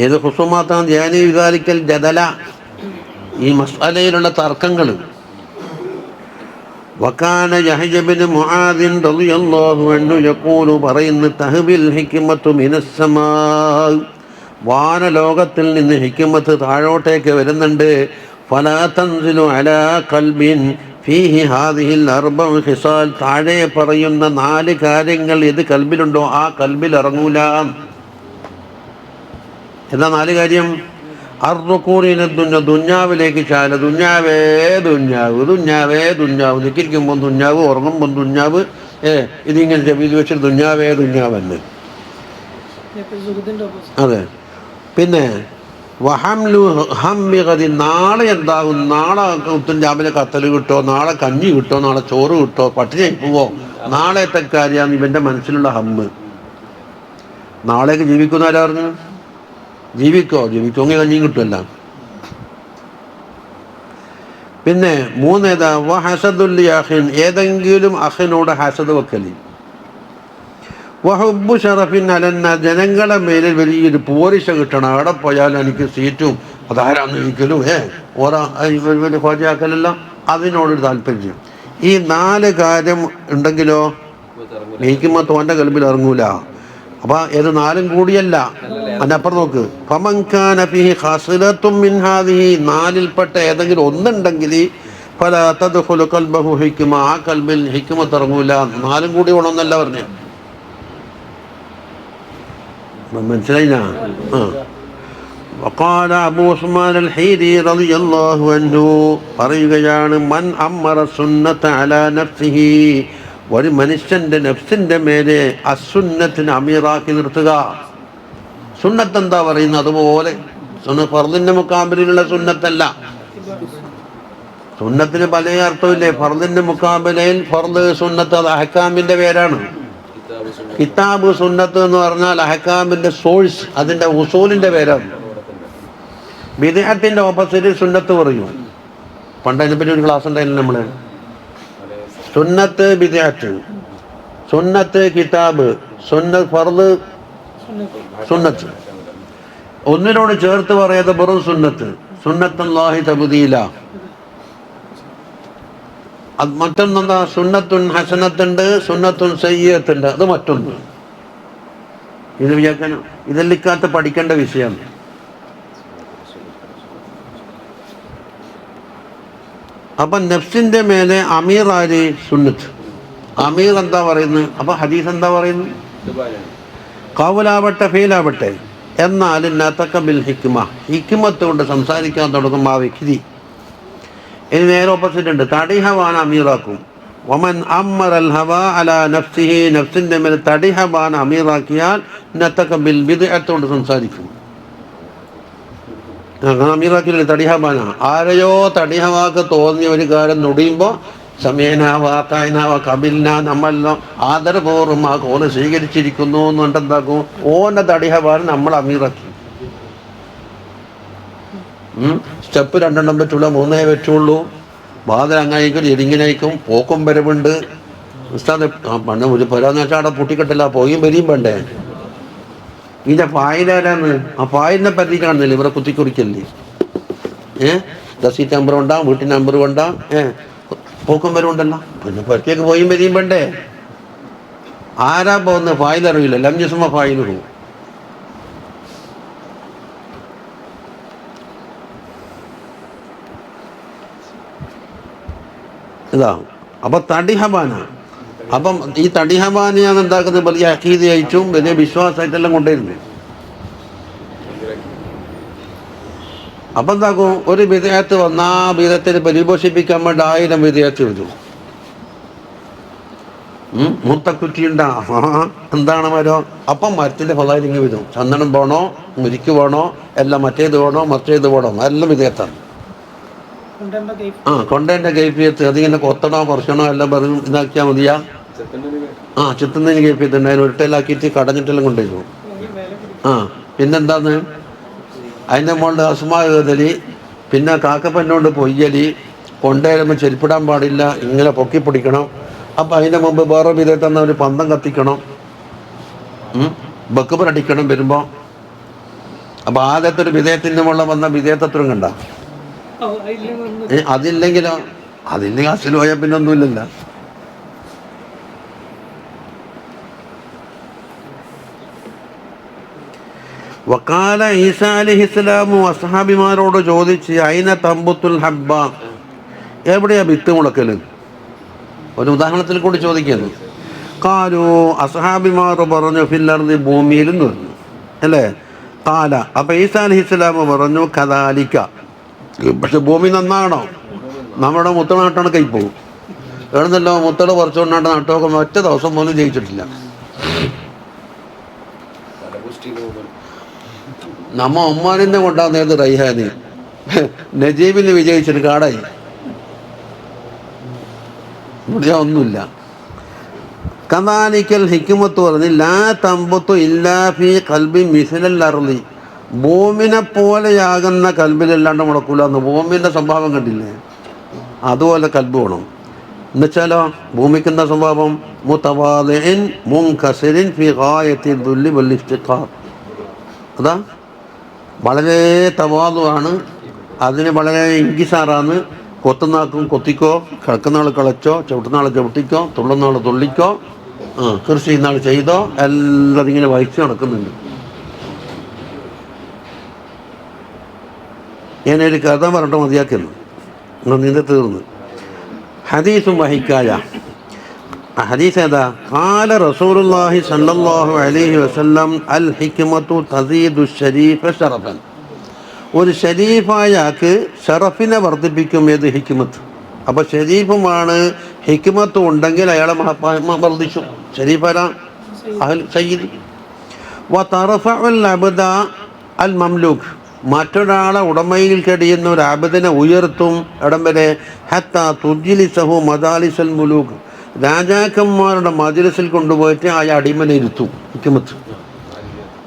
ഏത് ഖുസൂമാത്താണ്? ജാനി വികാരിക്കൽ ജദല, ഈ മസ്അലയിലുള്ള തർക്കങ്ങൾ. വകാന യഹ്യ ഇബ്നു മുആദ് റളിയല്ലാഹു അൻഹു യഖൂലു, പറയുന്നു, തഹ്ബിൽ ഹിക്മത്തു മിനസ് സമാ, വാനലോകത്തിൽ നിന്ന് ഹിക്മത്ത് താഴോട്ടേക്ക് വരുന്നുണ്ട്. ഫലാ തൻസിലു അലാ ഖൽബിൻ ഫീഹി ഹാദിഹിൽ 4 ഖിസാൽ, താഴെ പറയുന്ന 4 കാര്യങ്ങൾ ഏത് കൽബിലുണ്ടോ ആ കൽബിൽ ഇറങ്ങൂല. എന്താ 4 കാര്യം? അർറുക്കൂറിനെ ദുഞ്ഞാവിലേക്ക് ചാല. ദുഞ്ഞാവേ ദുഞ്ഞാവ്, ദുഞ്ഞാവേ ദുഞ്ഞാവ്. നിൽക്കുമ്പോൾ ദുഞ്ഞാവ്, ഉറങ്ങുമ്പോൾ ദുഞ്ഞാവ്. ഇതിങ്ങനെ ചെവിയിൽ വെച്ചിട്ട് ദുഞ്ഞാവേ ദുഞ്ഞാവെന്ന്. അതെ. പിന്നെ വഹംലു ഹമ്മി ഗദി, നാളെ എന്താകും, നാളെ രാവിലെ കത്തൽ കിട്ടോ, നാളെ കഞ്ഞി കിട്ടോ, നാളെ ചോറ് കിട്ടോ, പട്ടിണി പോവോ, നാളത്തെ കാര്യമാണ് ഇവൻ്റെ മനസ്സിലുള്ള ഹമ്മ്. നാളേക്ക് ജീവിക്കുന്ന ആരാ പറഞ്ഞു? ജീവിക്കുമെങ്കിൽ കഞ്ഞിയും കിട്ടുമല്ല. പിന്നെ 3 ഏതാ? വഹസദുൽ അഖിൻ, ഏതെങ്കിലും അഖിനോട് ഹസദ് വെക്കല്. വഹുബ്ബു ഷറഫിൻ അലന്ന, ജനങ്ങളെ മേലിൽ വലിയൊരു പോരിശ കിട്ടണം. അവിടെ പോയാൽ എനിക്ക് സീറ്റും അതാരാന്ന് ചോദിക്കലും വലിയ ഹോജയാക്കലല്ല, അതിനോടൊരു താല്പര്യം. ഈ 4 കാര്യം ഉണ്ടെങ്കിലോ ഹിക്മത്ത് ഓൻ്റെ കൽബിൽ ഇറങ്ങൂല. അപ്പം ഏത് 4 കൂടിയല്ല, അതിനപ്പുറം നോക്ക്. ഫമൻ കാന ഫീഹി ഖാസിലത്തും മിൻ ഹാദിഹി, 4ൽപ്പെട്ട ഏതെങ്കിലും ഒന്നുണ്ടെങ്കിൽ ഫലാ തദ്ഖുലു ഖൽബഹു ഹിക്മ, ആ കൽബിൽ ഹിക്മത്ത് ഇറങ്ങൂല. 4 കൂടി വേണമെന്നല്ല പറഞ്ഞു. മനസ്സിലായില്ല? വഖാല അബൂ ഉസ്മാൻ അൽ-ഹീരി റളിയല്ലാഹു അൻഹു പറയുകയാണ്, മൻ അമ്മറ സുന്നത അലാ നഫ്സിഹി, ഒരു മനുഷ്യൻ്റെ നഫ്സിൻ്റെ മേലെ അസുന്നത്തിന് അമീറാക്കി നിർത്തുക. സുന്നത്ത് എന്താ പറയുന്നത് അതുപോലെ. ഫർദിൻ്റെ മുക്കാബിലുള്ള സുന്നത്തല്ല. സുന്നത്തിന് പല അർത്ഥമില്ലേ. ഫർദിൻ്റെ മുക്കാബിലയിൽ ഫർദ്, സുന്നത്ത്, അത് അഹ്കാമിൻ്റെ പേരാണ്. കിതാബ് സുന്നത്ത് എന്ന് പറഞ്ഞാൽ അഹ്കാമിൻ്റെ സോഴ്സ്, അതിൻ്റെ ഉസൂലിൻ്റെ പേരാണ്. ബിദ്അത്തിന്റെ ഓപ്പോസിറ്റ് സുന്നത്ത് പറയും. പണ്ട് അതിനെപ്പറ്റി ഒരു ക്ലാസ് ഉണ്ടായില്ല നമ്മൾ. സുന്നത്ത് ബിദ്അത്ത്, സുന്നത്ത് കിതാബ്, സുന്നത്ത് ഫർദ്, സുന്നത്ത്. ഒന്നിനോട് ചേർത്ത് പറയാതെ വെറും സുന്നത്ത്. സുന്നത്തുല്ലാഹി തബ്ദീല. അത് മറ്റൊന്നെന്താ? സുന്നത്തുൻ ഹസനത്തുണ്ട്, സുന്നത്തുൻ സയ്യിഅത്തുണ്ട്. അത് മറ്റൊന്ന്. ഇത് വിചാരിക്കാൻ ഇതെല്ലിക്കാത്ത പഠിക്കേണ്ട വിഷയമാണ്. അപ്പം നഫ്സിന്റെ മേലെ അമീർ ആര്? സുന്നത്ത്. അമീർ എന്താ പറയുന്നത്? അപ്പൊ ഹദീസ് എന്താ പറയുന്നത്? കൗലാവട്ടെ ഫീലാവട്ടെ. എന്നാൽ നതഖബിൽ ഹിക്മ, ഹിക്മത്ത് കൊണ്ട് സംസാരിക്കാൻ തുടങ്ങും ആ വ്യക്തി. ഇനി നേരെ ഓപ്പോസിറ്റ് ഉണ്ട്. തടിഹവാൻ അമീറാക്കും. വമൻ അമ്മറൽ ഹവാ അലാ നഫ്സിഹി, നഫ്സിന്റെ മേലെ തടിഹവാൻ അമീറാക്കിയാൽ നതഖബിൽ ബിദ്അത്ത് കൊണ്ട് സംസാരിക്കും. അമീറാക്കിയില്ലേ തടിഹവാന. ആരെയോ തടിഹവാക്ക് തോന്നിയ ഒരു കാര്യം നുടിയുമ്പോൾ സമയനാവാ കായനാവാ കബിൽന, നമ്മളെല്ലാം ആദരപൂർവ്വം ആ കോല് സ്വീകരിച്ചിരിക്കുന്നു എന്നുകൊണ്ട് എന്താക്കും? ഓൻ്റെ തടിഹവാൻ നമ്മൾ അമീറാക്കി. സ്റ്റെപ്പ് 2 പറ്റുള്ളൂ, 3 പറ്റുള്ളൂ. ബാധ അങ്ങായിരിക്കും, എരിങ്ങിനായിരിക്കും, പോക്കും വരവുണ്ട്. ഉസ്താദ് പണ്ട് ഒരു പോരാന്ന് വെച്ചാൽ അവിടെ പൊട്ടിക്കെട്ടില്ല, പോയും വരിയും വേണ്ടേ. ഇതിൻ്റെ ഫായിലാരാന്ന്? ആ ഫായിലിനെ പറ്റി കാണുന്നില്ല, ഇവരെ കുത്തിക്കുറിക്കല്ലേ. ദസീറ്റ് നമ്പർ കൊണ്ടാ, വീട്ടിൽ നമ്പർ കൊണ്ടാ, പോക്കും വരവുണ്ടല്ലോ. പിന്നെ പുറത്തേക്ക് പോയും വരിയും വേണ്ടേ. ആരാ പോകുന്ന ഫായിൽ അറിയില്ല. ലം യസ്മ ഫായിലുഹു. ഇതാ അപ്പൊ തടിഹബാന. അപ്പം ഈ തടിഹബാനെയാണ് എന്താക്കുന്നത്? വലിയ അഖീദയായിട്ടും വലിയ വിശ്വാസമായിട്ടെല്ലാം കൊണ്ടുവരുന്നത്. അപ്പം എന്താക്കും? ഒരു വിധേയത്ത് വന്നാ വിധത്തിന് പരിപോഷിപ്പിക്കാൻ വേണ്ടി 1000 വിധേയത്ത് വരും. മൂത്തക്കുറ്റിയുണ്ടാ എന്താണ് മരോ? അപ്പം മരത്തിന്റെ ഫലായിലിങ്ങി വരും. ചന്ദനം വേണോ, മുരിക്ക് വേണോ, എല്ലാം മറ്റേത് വേണോ, മറ്റേത് വേണോ, എല്ലാം വിധേയത്താണ്. കൊണ്ടേന്റെ കൈഫിയത്ത് അതിങ്ങനെ കൊത്തണോ കുറച്ചണോ എല്ലാം പറഞ്ഞു ഇതാക്കിയാൽ മതിയാ. ചെത്തുന്നതിന് കൈഫിയത്ത് ഉണ്ട്. അതിന് ഉരുട്ടലാക്കിയിട്ട് കടഞ്ഞിട്ടെല്ലാം കൊണ്ടുവരും. പിന്നെന്താന്ന് അതിൻ്റെ മുകളിൽ അസ്മാ എഴുതലി, പിന്നെ കാക്കപ്പന്നോണ്ട് പൊയ്യലി, കൊണ്ടുവരുമ്പോൾ ചെരുപ്പിടാൻ പാടില്ല, ഇങ്ങനെ പൊക്കി പിടിക്കണം. അപ്പം അതിൻ്റെ മുമ്പ് വേറെ വിധേയത്ത് ഒരു പന്തം കത്തിക്കണം, ബക്കുപറടിക്കണം വരുമ്പോൾ. അപ്പം ആദ്യത്തെ ഒരു വിധേയത്തിൻ്റെ മുകളിൽ വന്ന വിധേയത്വം കണ്ട. അതില്ലെങ്കിലോ? അതില്ലെങ്കിൽ അസിൽ പോയാൽ പിന്നെ ഒന്നുമില്ലല്ലോ. വക്കാല ഈസാ അലൈഹിസ്സലാമു അസ്ഹാബിമാരോട് ചോദിച്ച് ഐന തമ്പുത്തുൽ ഹബ്ബ, എവിടെയാ വിത്ത് മുളക്കല്? ഒരു ഉദാഹരണത്തിൽ കൂടി ചോദിക്കുന്നു. കാലു, അസ്ഹാബിമാർ പറഞ്ഞു ഫില്ലർദി, ഭൂമിയിലെന്ന് പറഞ്ഞു അല്ലേ. കാല, അപ്പൊ ഈസാ അലൈഹിസ്സലാമു പറഞ്ഞു കദാലിക. പക്ഷെ ഭൂമി നന്നാകണോ? നമ്മുടെ മുത്തട നാട്ടാണ് കൈപ്പോകും. എഴുന്നല്ലോ മുത്തട കുറച്ചുകൊണ്ടാണ്ട് നട്ടൊക്കെ ഒറ്റ ദിവസം പോലും ജയിച്ചിട്ടില്ല. നമ്മ ഒമ്മാനിന്നെ കൊണ്ടാകുന്നത് റൈഹാനി, നജീബിന് വിജയിച്ചിട്ട് കാടായി. ഇവിടെ ഒന്നുമില്ല. കദാലിക്കൽ ഹിക്മത്ത് പറഞ്ഞു ലാ തമ്പുത്തു ഇല്ലാ ഫീ ഖൽബി മിസ്ലൽ അർളി, ഭൂമിനെ പോലെയാകുന്ന കൽബിലല്ലാണ്ട് മുടക്കൂല എന്ന്. ഭൂമിൻ്റെ സ്വഭാവം കണ്ടില്ലേ? അതുപോലെ കൽബ് വേണം. എന്നുവെച്ചാലോ ഭൂമിക്ക് എന്താ സ്വഭാവം? മുതവാദിഇൻ മുൻകസിരിൻ ഫീ ഗായത്തി ദുല്ലി വൽ ഇഫ്തിഖാർ. അതാ വളരെ തവാദുവാണ്, അതിന് വളരെ ഇങ്കിസാറാണ്. കൊത്തുന്നാക്കും കൊത്തിക്കോ, കിടക്കുന്നാൾ കളച്ചോ, ചവിട്ടുന്നാൾ ചവിട്ടിക്കോ, തുള്ളുന്നാൾ തുള്ളിക്കോ, കൃഷി ചെയ്യുന്നാൾ ചെയ്തോ, എല്ലാം ഇങ്ങനെ വഹിച്ച് നടക്കുന്നുണ്ട്. ഞാനൊരു കഥ പറഞ്ഞിട്ട് മതിയാക്കുന്നു, നിന്റെ തീർന്ന്. ഹദീസും വഹിക്കായ ഹദീസ് ഏതാ? ഖാല റസൂലുള്ളാഹി സ്വല്ലല്ലാഹു അലൈഹി വസല്ലം അൽ ഹിക്മത്തു തസീദു ശരീഫ ശറഫൻ. ഒരു ഷരീഫായ ആൾക്ക് ഷറഫിനെ വർദ്ധിപ്പിക്കും. ഏത്? ഹിക്മത്ത്. അപ്പോൾ ഷരീഫുമാണ്. ഹിക്മത്ത് ഉണ്ടെങ്കിൽ അയാളെ വർദ്ധിച്ചു. ഷരീഫാരാ സയ്യിദ്. വ തർഫഉൽ അബ്ദ അൽ മംലൂക്ക്, മറ്റൊരാളെ ഉടമയിൽ കഴിയുന്ന ഒരു അബ്ദിനെ ഉയർത്തും. ഇടം വരെ ഹത്താ തുജ്ലിസഹു മദാലിസൽ മുലൂക്ക്, രാജാക്കന്മാരുടെ മജ്ലിസിൽ കൊണ്ടുപോയിട്ട് ആ അടിമനെ ഇരുത്തും. ഹിക്മത്ത്.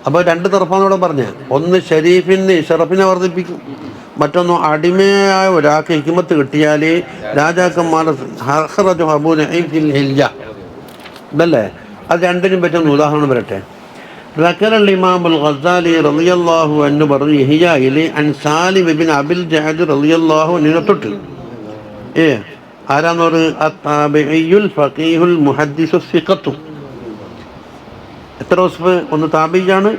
അപ്പോൾ 2 തർഫാന്നൂടെ പറഞ്ഞ്, ഒന്ന് ഷരീഫിന് ഷറഫിനെ വർദ്ധിപ്പിക്കും, മറ്റൊന്ന് അടിമയായ ഒരാൾക്ക് ഹിക്മത്ത് കിട്ടിയാൽ രാജാക്കന്മാരുടെ ഇതല്ലേ. അത് രണ്ടിനും പറ്റുന്ന ഉദാഹരണം വരട്ടെ. റക്കറൽ ഇമാമുൽ ഗസാലി റളിയല്ലാഹു അൻഹു പറഞ്ഞു ഇഹ്യായിൽ അൻ സാലിം ഇബ്നു അബിൽ ജഅദ് റളിയല്ലാഹു അൻഹു തൊട്ട്. ആരാന്ന് പറഞ്ഞ് അത്താബിഉൽ ഫഖീഹുൽ മുഹദ്ദിസു സിഖത്തു. എത്ര വസ്ഫ്? ഒന്ന് താബിയാണ്,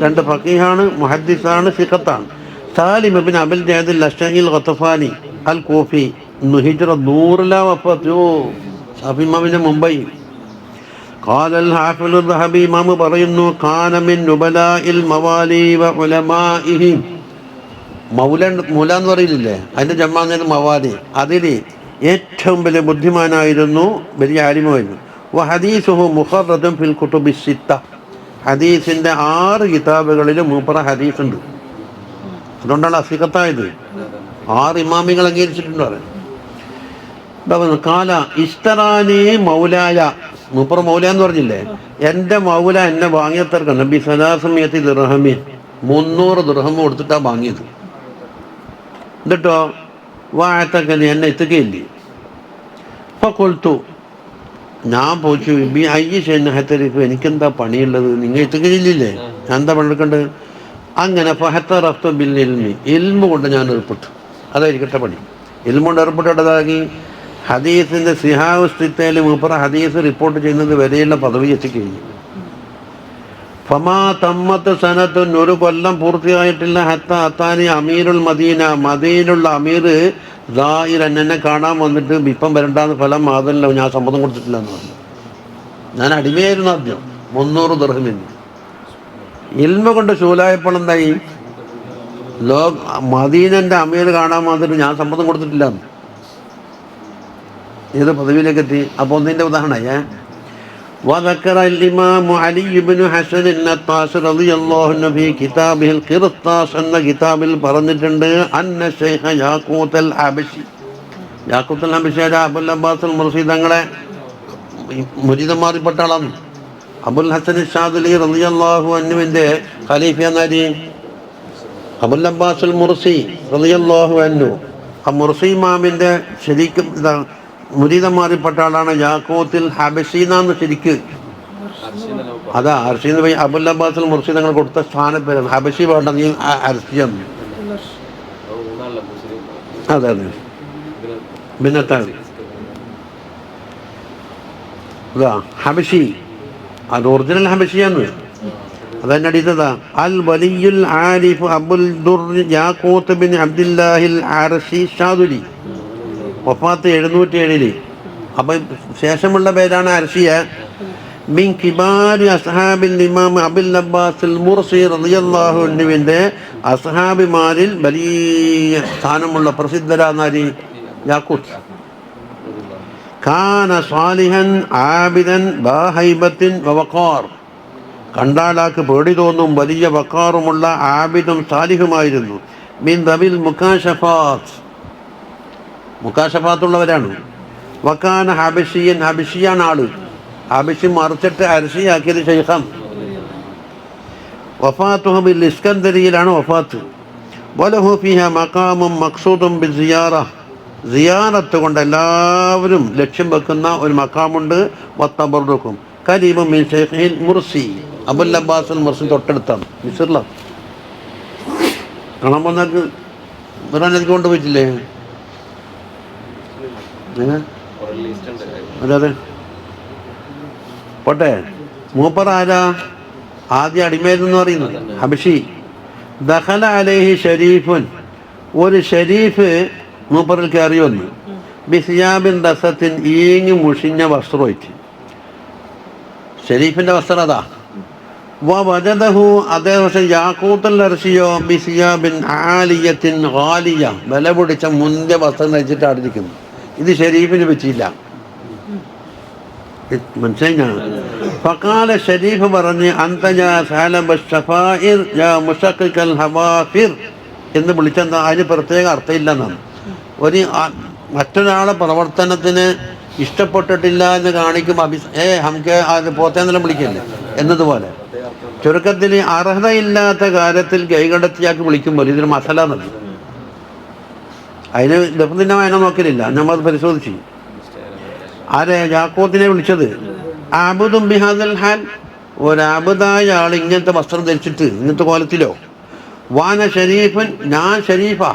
2 ഫഖീഹാണ്, മുഹദ്ദിസാണ്, സിഖത്താണ്. സാലിം ഇബ്നു അബിൽ ജഅദ് അൽ-അശ്അഇൽ ഖതഫാനി അൽ കൂഫി, ഹിജ്റ 100 വഫാത്ത്. ഷാഫി ഇമാമിന്റെ മുംബൈ. قال الحافظ الذهبي ഇമാം പറയുന്നു കാന മിൻ നുബലാഇൽ മവാലി വ ഉലമാഇഹിം. മൗല എന്ന് പറയില്ലേ, അതിന്റെ ജമാഅത്ത് മവാലി. അതിൽ ഏറ്റവും വലിയ ബുദ്ധിമാനായിരുന്നു, വലിയ ആലിമായിരുന്നു. വ ഹദീസുഹു മുഖറദുൻ ഫിൽ കുതുബി സിത്ത, ഹദീസിന്റെ 6 കിതാബുകളിൽ മൂപ്പറ ഹദീസ് ഉണ്ട്. അതുകൊണ്ടാണ് അസിഖത്തായത്. 6 ഇമാമികൾ അംഗീകരിച്ചിട്ടുണ്ട്. കാല ഇസ്തറാനി മൗലായ, മൂപ്പർ മൗല എന്ന് പറഞ്ഞില്ലേ, എൻ്റെ മൗല എന്നെ വാങ്ങിയത്തർക്കാണ്. നബി സലാസമയത്ത് ദിർഹമീൻ, 300 ദിർഹം കൊടുത്തിട്ടാണ് വാങ്ങിയത്. എന്നിട്ടോ വാഴത്തക്കനി എന്നെ എത്തുകയില്ലേ. അപ്പോൾ കൊൽത്തു, ഞാൻ പോച്ചു ബി അയ്യ ഷെന്നഹത്തരിക്കും, എനിക്കെന്താ പണിയുള്ളത്? നിങ്ങൾ എത്തുകയില്ലേ, ഞാൻ എന്താ പണിയെടുക്കേണ്ടത്? അങ്ങനെ ഫഹത്തറഫ്തു ബിൽ ഇൽമി, ഇൽമ കൊണ്ട് ഞാൻ ഏർപ്പെട്ടു. അതായിരിക്കട്ടെ പണി. ഇൽമ കൊണ്ട് ഏർപ്പെട്ടിട്ടതാകി ഹദീസിൻ്റെ സിഹാവുസ്തിത്തേൽ മൂപ്പറ ഹദീസ് റിപ്പോർട്ട് ചെയ്യുന്നത് വരെയുള്ള പദവി എത്തിക്കഴിഞ്ഞു. ഫമാ തമ്മത്ത് സനത്തുൻ, ഒരു കൊല്ലം പൂർത്തിയായിട്ടില്ല. ഹത്ത അത്താനി അമീറുൽ മദീന, മദീനുള്ള അമീർ ദായിരൻ എന്നെ കാണാൻ വന്നിട്ട് ഇപ്പം വരണ്ടാന്ന് ഫലം മാതല്ല, ഞാൻ സമ്മതം കൊടുത്തിട്ടില്ല എന്ന് പറഞ്ഞു. ഞാൻ അടിമയായിരുന്നു ആദ്യം 300 ദിർഹമിന്. ഇൽമ കൊണ്ട് ശൂലായപ്പോൾ എന്തായി, മദീനൻ്റെ അമീർ കാണാൻ വന്നിട്ട് ഞാൻ സമ്മതം കൊടുത്തിട്ടില്ല എന്ന്. ഏത് പദവിയിലേക്ക് എത്തി? അപ്പോൾ ഒന്നിൻ്റെ ഉദാഹരണമായി. وذكر الإمام علي بن حسن النطاس رضي الله عنه في كتابه القرطاس എന്ന കിതാബിൽ പറഞ്ഞിട്ടുണ്ട്, അന്ന ശൈഖ യാഖൂത്ത് അൽ ഹബശി, യാഖൂത്ത് അൽ ഹബശിയുടെ അബുൽ അബ്ബാസ് അൽ മുർസി തങ്ങളെ മുരീദന്മാരിൽപ്പെട്ട ആളാണ്. അബുൽ ഹസൻ ഷാദുലി റളിയല്ലാഹു അൻഹുവിൻ്റെ ഖലീഫ എന്നാരി അബുൽ അബ്ബാസ് അൽ മുർസി റളിയല്ലാഹു അൻഹു. ആ മുർസി ഇമാമിൻ്റെ ശരിക്കും മുരീദന്മാരിൽപ്പെട്ട ആളാണ് യാഖൂത്തുൽ ഹബശി എന്നാണ് ശരിക്ക്. അതാ അർഷീന്ന് പോയി അബുൽ അബ്ബാസ് അൽ മുർസി തങ്ങൾ കൊടുത്ത സ്ഥാനപ്പേരാണ്. ഹബശി വേണ്ട, നീ അർഷിയെന്ന്. അതെ അതെ, ഭിന്നത്താണ്. അതാ ഹബശി, അത് ഒറിജിനൽ ഹബശിയാന്ന്. അതന്നെ അടിച്ചതാ. അൽ വലിയുൽ ആരിഫ് അബുൽ ദുർ യാഖൂത്ത് ബിൻ അബ്ദുല്ലാഹിൽ അർശി ഷാദുലി, വഫാത്ത് 707. അപ്പം ശേഷമുള്ള പേരാണ് അർഷിയ. മിൻ കിബാരി അസ്ഹാബിൽ ഇമാം അബുൽ അബ്ബാസ് അൽ മുർസി റളിയല്ലാഹു അൻഹുവിൻ്റെ അസ്ഹാബിമാരിൽ വലിയ സ്ഥാനമുള്ള പ്രസിദ്ധരാനാരി യാഖൂത്ത്. കാന സാലിഹൻ ആബിദൻ ബാഹൈബത്തിൻ വവഖാർ, കണ്ടാലാക്ക് പേടി തോന്നും വലിയ വഖാറുമുള്ള ആബിദും സാലിഹുമായിരുന്നു. മിൻ ദബിൽ മുകാശഫാത്ത്, മുക്കാശഫാത്തുള്ളവരാണ്. വക്കാന ഹബഷിയൻ, ഹബഷിയാണ് ആള്. ഹബഷി മറിച്ചിട്ട് അർഷിയാക്കിയത് ശൈഖം. വഫാത്തുഹു ബിൽ ഇസ്കന്ദരിയിലാണ് വഫാത്ത്. വലഹു ഫിഹ മഖാമും മഖ്സൂദും ബിസിയാറ, സിയാറത്ത് കൊണ്ട് എല്ലാവരും ലക്ഷ്യം വെക്കുന്ന ഒരു മഖാമുണ്ട്. വത്തബറുക്കും കരീബും മിൻ ശൈഖിൽ മുർസി, അബുൽ അബ്ബാസ് അൽ മുർസി തൊട്ടടുത്താണ്, മിസ്റിലാണ്. കാണാൻ പോന്നാക്ക് ഇറാനേക്ക് കൊണ്ടുപോയിട്ടില്ലേ? അതെ പോട്ടെ. മൂപ്പർ ആരാ? ആദ്യം അടിമയെന്ന് പറയുന്നത് ഹബഷി. ദഖല അലൈഹി ഷരീഫുൻ, ഒരു ഷരീഫ് മൂപ്പറിൽ കയറി വന്നു. ബിസിയാബിൻ ദസത്തിൻ, ഈങ്ങി മുഷിഞ്ഞ വസ്ത്രമായിട്ട്. ഷരീഫിൻ്റെ വസ്ത്രം അതാ. വജദഹു, അതേവശം യാഖൂത്തുൽ അർശിയോ ബിസിയാബിൻ ആലിയത്തിൻ ഗാലിയ, വില പിടിച്ച മുന്തിയ വസ്ത്രം ധരിച്ചിട്ട് അടിക്കുന്നു. ഇത് ഷരീഫിന് പറ്റിയില്ല, മനസ്സിലായി. ഫഖാല, ഷരീഫ് പറഞ്ഞ്, അന്ത യാ സാലബ ശഫാഇർ യാ മുശഖിഖൽ ഹവാഫിർ എന്ന് വിളിച്ചെന്താ? അതിന് പ്രത്യേക അർത്ഥമില്ലെന്നാണ്. ഒരു മറ്റൊരാളെ പ്രവർത്തനത്തിന് ഇഷ്ടപ്പെട്ടിട്ടില്ല എന്ന് കാണിക്കും. ഹംക്ക് അത് പോത്തേന്നെല്ലാം വിളിക്കല്ലേ എന്നതുപോലെ. ചുരുക്കത്തിൽ അർഹതയില്ലാത്ത കാര്യത്തിൽ കൈകടത്തിയാക്കി വിളിക്കുമ്പോൾ ഇതിന് മസല എന്നത്. അതിന് ലഫ്ദിൻ്റെ വായന നോക്കലില്ല, നമ്മളത് പരിശോധിച്ചു. ആരെ? യാഖൂത്തിനെ വിളിച്ചത്. അബുദും ബിഹാദൽ ഹാൽ, ഒരബുദായ ആൾ ഇങ്ങനത്തെ വസ്ത്രം ധരിച്ചിട്ട് ഇങ്ങനത്തെ കോലത്തിലോ. വാന ഷരീഫൻ, ഞാൻ ഷരീഫാ.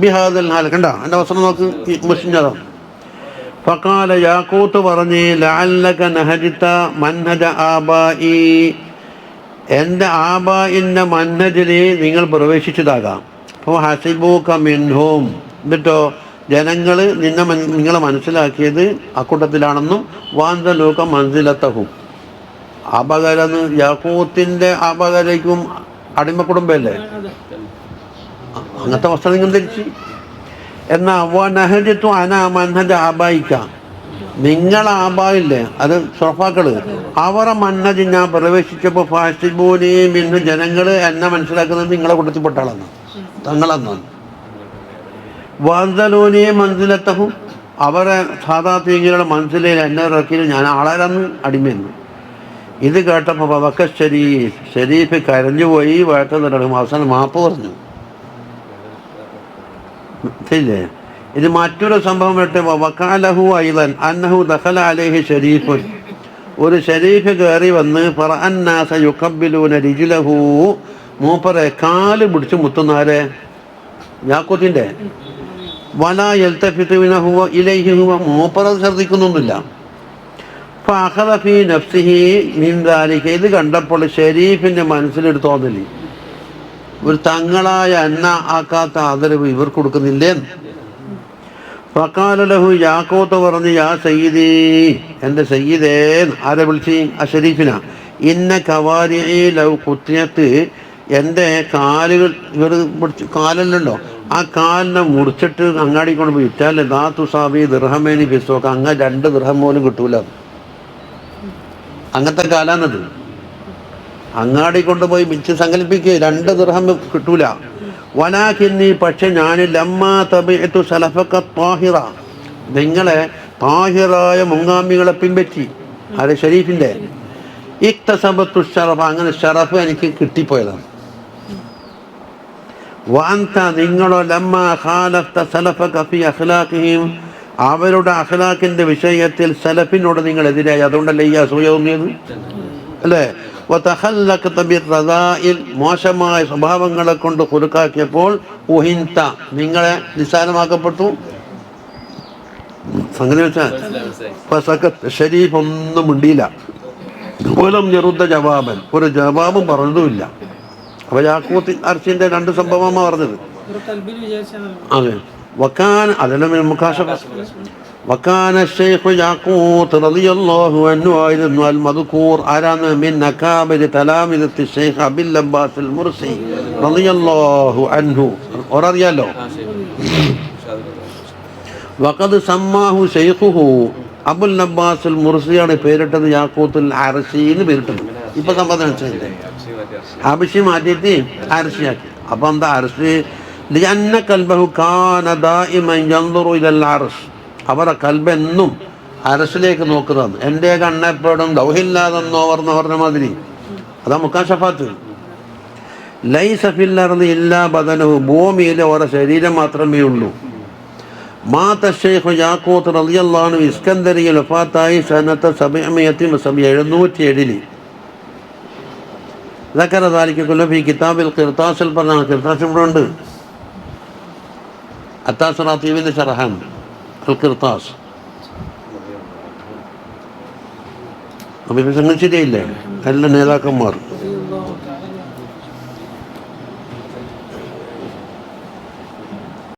ബിഹാദൽ ഹാൽ, കണ്ട എൻ്റെ വസ്ത്രം നോക്ക്, മുഷിഞ്ഞതോ. ഫഖാല, യാഖൂത്ത് പറഞ്ഞ്, ലഅല്ലക നഹജിത മൻഹജ ആബാഇ, എൻ്റെ ആബാഇൻ്റെ മൻഹജിൽ നിങ്ങൾ പ്രവേശിച്ചതാകാം. അപ്പോൾ ഹസിബൂക മിൻഹും, എന്നിട്ടോ ജനങ്ങൾ നിങ്ങളെ മനസ്സിലാക്കിയത് അക്കൂട്ടത്തിലാണെന്നും. വാന്തലൂക്ക മൻസിലത്തഹും, ആബാകാരെന്ന് യാഖൂത്തിൻ്റെ ആബാകാരേക്കും അടിമ കുടുംബമല്ലേ, അങ്ങനത്തെ വസ്ത്രം നിങ്ങൾ ധരിച്ച്. എന്നാൽ വനഹജത്തു അന മൻഹജ ആബായിക്ക, നിങ്ങളെ ആബായില്ലേ, അത് ഷറഫാക്കള്, അവരെ മന്നജ് ഞാൻ പ്രവേശിച്ചപ്പോൾ ഫാസിബൂനി മിന്നു, ജനങ്ങൾ എന്നെ മനസ്സിലാക്കുന്നത് നിങ്ങളെ കൂട്ടത്തിൽപ്പെട്ട ആളെന്ന്, തങ്ങളെന്നാണ്. വാന്തലൂനി മൻസിലത്തഹും, അവരെ സാധാ തീങ്ങളുടെ മനസ്സിലേൽ എന്നെ ഇറക്കിയിൽ ഞാൻ ആളാരെന്ന് അടിമയെന്ന്. ഇത് കേട്ടപ്പോൾ വക്ക ഷരീഫ് കരഞ്ഞുപോയി, വഴക്ക നടക്കും. അവസാനം മാപ്പ് പറഞ്ഞു. ശരിയല്ലേ? ഇത് മറ്റൊരു സംഭവം വരട്ടെ. വക്കാലഹു ഐലൻ അന്നഹു ദഖല അലൈഹി ഷരീഫുൻ, ഒരു ഷരീഫ് കയറി വന്ന് ഫറഅന്നാസ യുഖബ്ബിലൂന റിജ്ലഹു, മൂപ്പറെ കാല് പിടിച്ച് മുത്തുന്നാരെ യാഖൂത്തിൻ്റെ. വലാ യൽതഫിതു മിനഹു ഇലൈഹി ഹുവ, മൂപ്പറത് ശ്രദ്ധിക്കുന്നൊന്നുമില്ല. ഫഅഖദ ഫീ നഫ്സിഹി മിൻ ദാലിക, ഇത് കണ്ടപ്പോൾ ഷരീഫിൻ്റെ മനസ്സിലൊരു തോന്നല്, ഒരു തങ്ങളായ എണ്ണ ആക്കാത്ത ആദരവ് ഇവർ കൊടുക്കുന്നില്ലേ. ഫഖാല ലഹു, യാക്കൂത്ത് പറഞ്ഞു, യാ സയ്യിദി, എൻ്റെ സയ്യിദേ. ആരെ വിളിച്ച്? ആ ഷരീഫിന. ഇന്ന കവാരിഇ ലൗ കുത്തിയത്ത്, എൻ്റെ കാലുകൾ ഇവർ പിടിച്ച് കാലല്ലോ, ആ കാലിനെ മുറിച്ചിട്ട് അങ്ങാടി കൊണ്ട് പോയി വിറ്റാൽ ദാ തുസാബി ദിർഹമേനി ഫിസ്സോക്ക്, അങ്ങ് 2 ദിർഹം പോലും കിട്ടൂല. അങ്ങനത്തെ കാലാന്നത്. അങ്ങാടി കൊണ്ടുപോയി വിറ്റ് സങ്കല്പിക്കുക, 2 ദിർഹം കിട്ടൂല. വലാകിന്നി, പക്ഷെ ഞാൻ ലമ്മാ തബിഅതു സലഫക ത്വാഹിറ, നിങ്ങളെ താഹിറായ മുൻഗാമികളെ പിൻപറ്റി. ആരെ? ഷരീഫിൻ്റെ. ഇക്തസബത്തു ഷറഫ്, അങ്ങനെ ഷറഫ് എനിക്ക് കിട്ടിപ്പോയതാണ്. വഅൻത, നിങ്ങളോ ലമ്മാ ഖാലഫ്ത സലഫക ഫി അഖ്ലാഖിഹിം, അവരുടെ അഖ്ലാഖിൻ്റെ വിഷയത്തിൽ സലഫിനോട് നിങ്ങൾ എതിരായി. അതുകൊണ്ടല്ലേ ഈ അസൂയ തോന്നിയത് അല്ലേ? വതഖല്ലഖത ബിർറദാഇൽ, മോശമായ സ്വഭാവങ്ങളെ കൊണ്ട് കുറുക്കാക്കിയപ്പോൾ ഉഹിൻത, നിങ്ങളെ നിസ്സാരമാക്കപ്പെട്ടു. സംഗതി വെച്ചാൽ ഷരീഫ് ഒന്നും മിണ്ടിയില്ല. പോലും നിറുദ്ധ ജവാബൻ, ഒരു ജവാബും പറഞ്ഞതുമില്ല. അപ്പോൾ യാക്കൂത്ത് അർശിൻ്റെ 2 സംഭവമാണ് പറഞ്ഞത്. അതെ. വക്കാൻ അതെല്ലാം മുഖാശഫ. വക്കാന ശൈഖു യാക്കൂത്ത് റളിയല്ലാഹു അൻഹു ആയിരുന്നു അൽ മദ്കൂർ, ആരാണ്? മിൻ അകാബിരി തലാമിദത്തി ശൈഖ് അബുൽ അബ്ബാസ് മുർസി റളിയല്ലാഹു അൻഹു. ഓരറിയാലോ. വഖദ് സമ്മാഹു ശൈഖുഹു, അബുൽ അബ്ബാസ് മുർസിയാണ് പേരിട്ടത് യാക്കൂത്തുൽ അർശി എന്ന് പേരിട്ടത്. ഇപ്പം സംബന്ധിച്ചില്ലേ, ഹബശി മാറ്റിയിട്ട് അർശിയാക്കി. അപ്പം എന്താ അർശി? ലിഅന്ന ഖൽബഹു കാന ദായിമൻ യൻദുറു ഇലൽ അർശ്, അവരുടെ കൽബെന്നും അർശിലേക്ക് നോക്കുന്നതാണ്. എൻ്റെ കണ്ണെപ്പോഴും ദൗഹില്ലാതെന്നോ പറഞ്ഞ മാതിരി. അതാ മുക്കാശഫാത്ത്. ലൈസ ഫിൽ അർദി ഇല്ലാ ബദനഹു, ഭൂമിയിൽ അവരുടെ ശരീരം മാത്രമേ ഉള്ളൂ. മാത ശൈഖ് യാക്കൂത്ത് റളിയല്ലാഹു അൻഹു ഇസ്കന്ദരിയിൽ വഫാത്തായി സനത 707. ذكر ذلك كله في كتاب القرطاس البرنامج. قرطاس ഇവിടെ ഉണ്ട്. അത്താസുറാത്തീവിൻ്റെ ഷറഹാൻ അൽ ഖിർത്താസ്. അപ്പം ഇപ്പം സംഗതി ശരിയില്ലേ? എല്ലാ നേതാക്കന്മാർ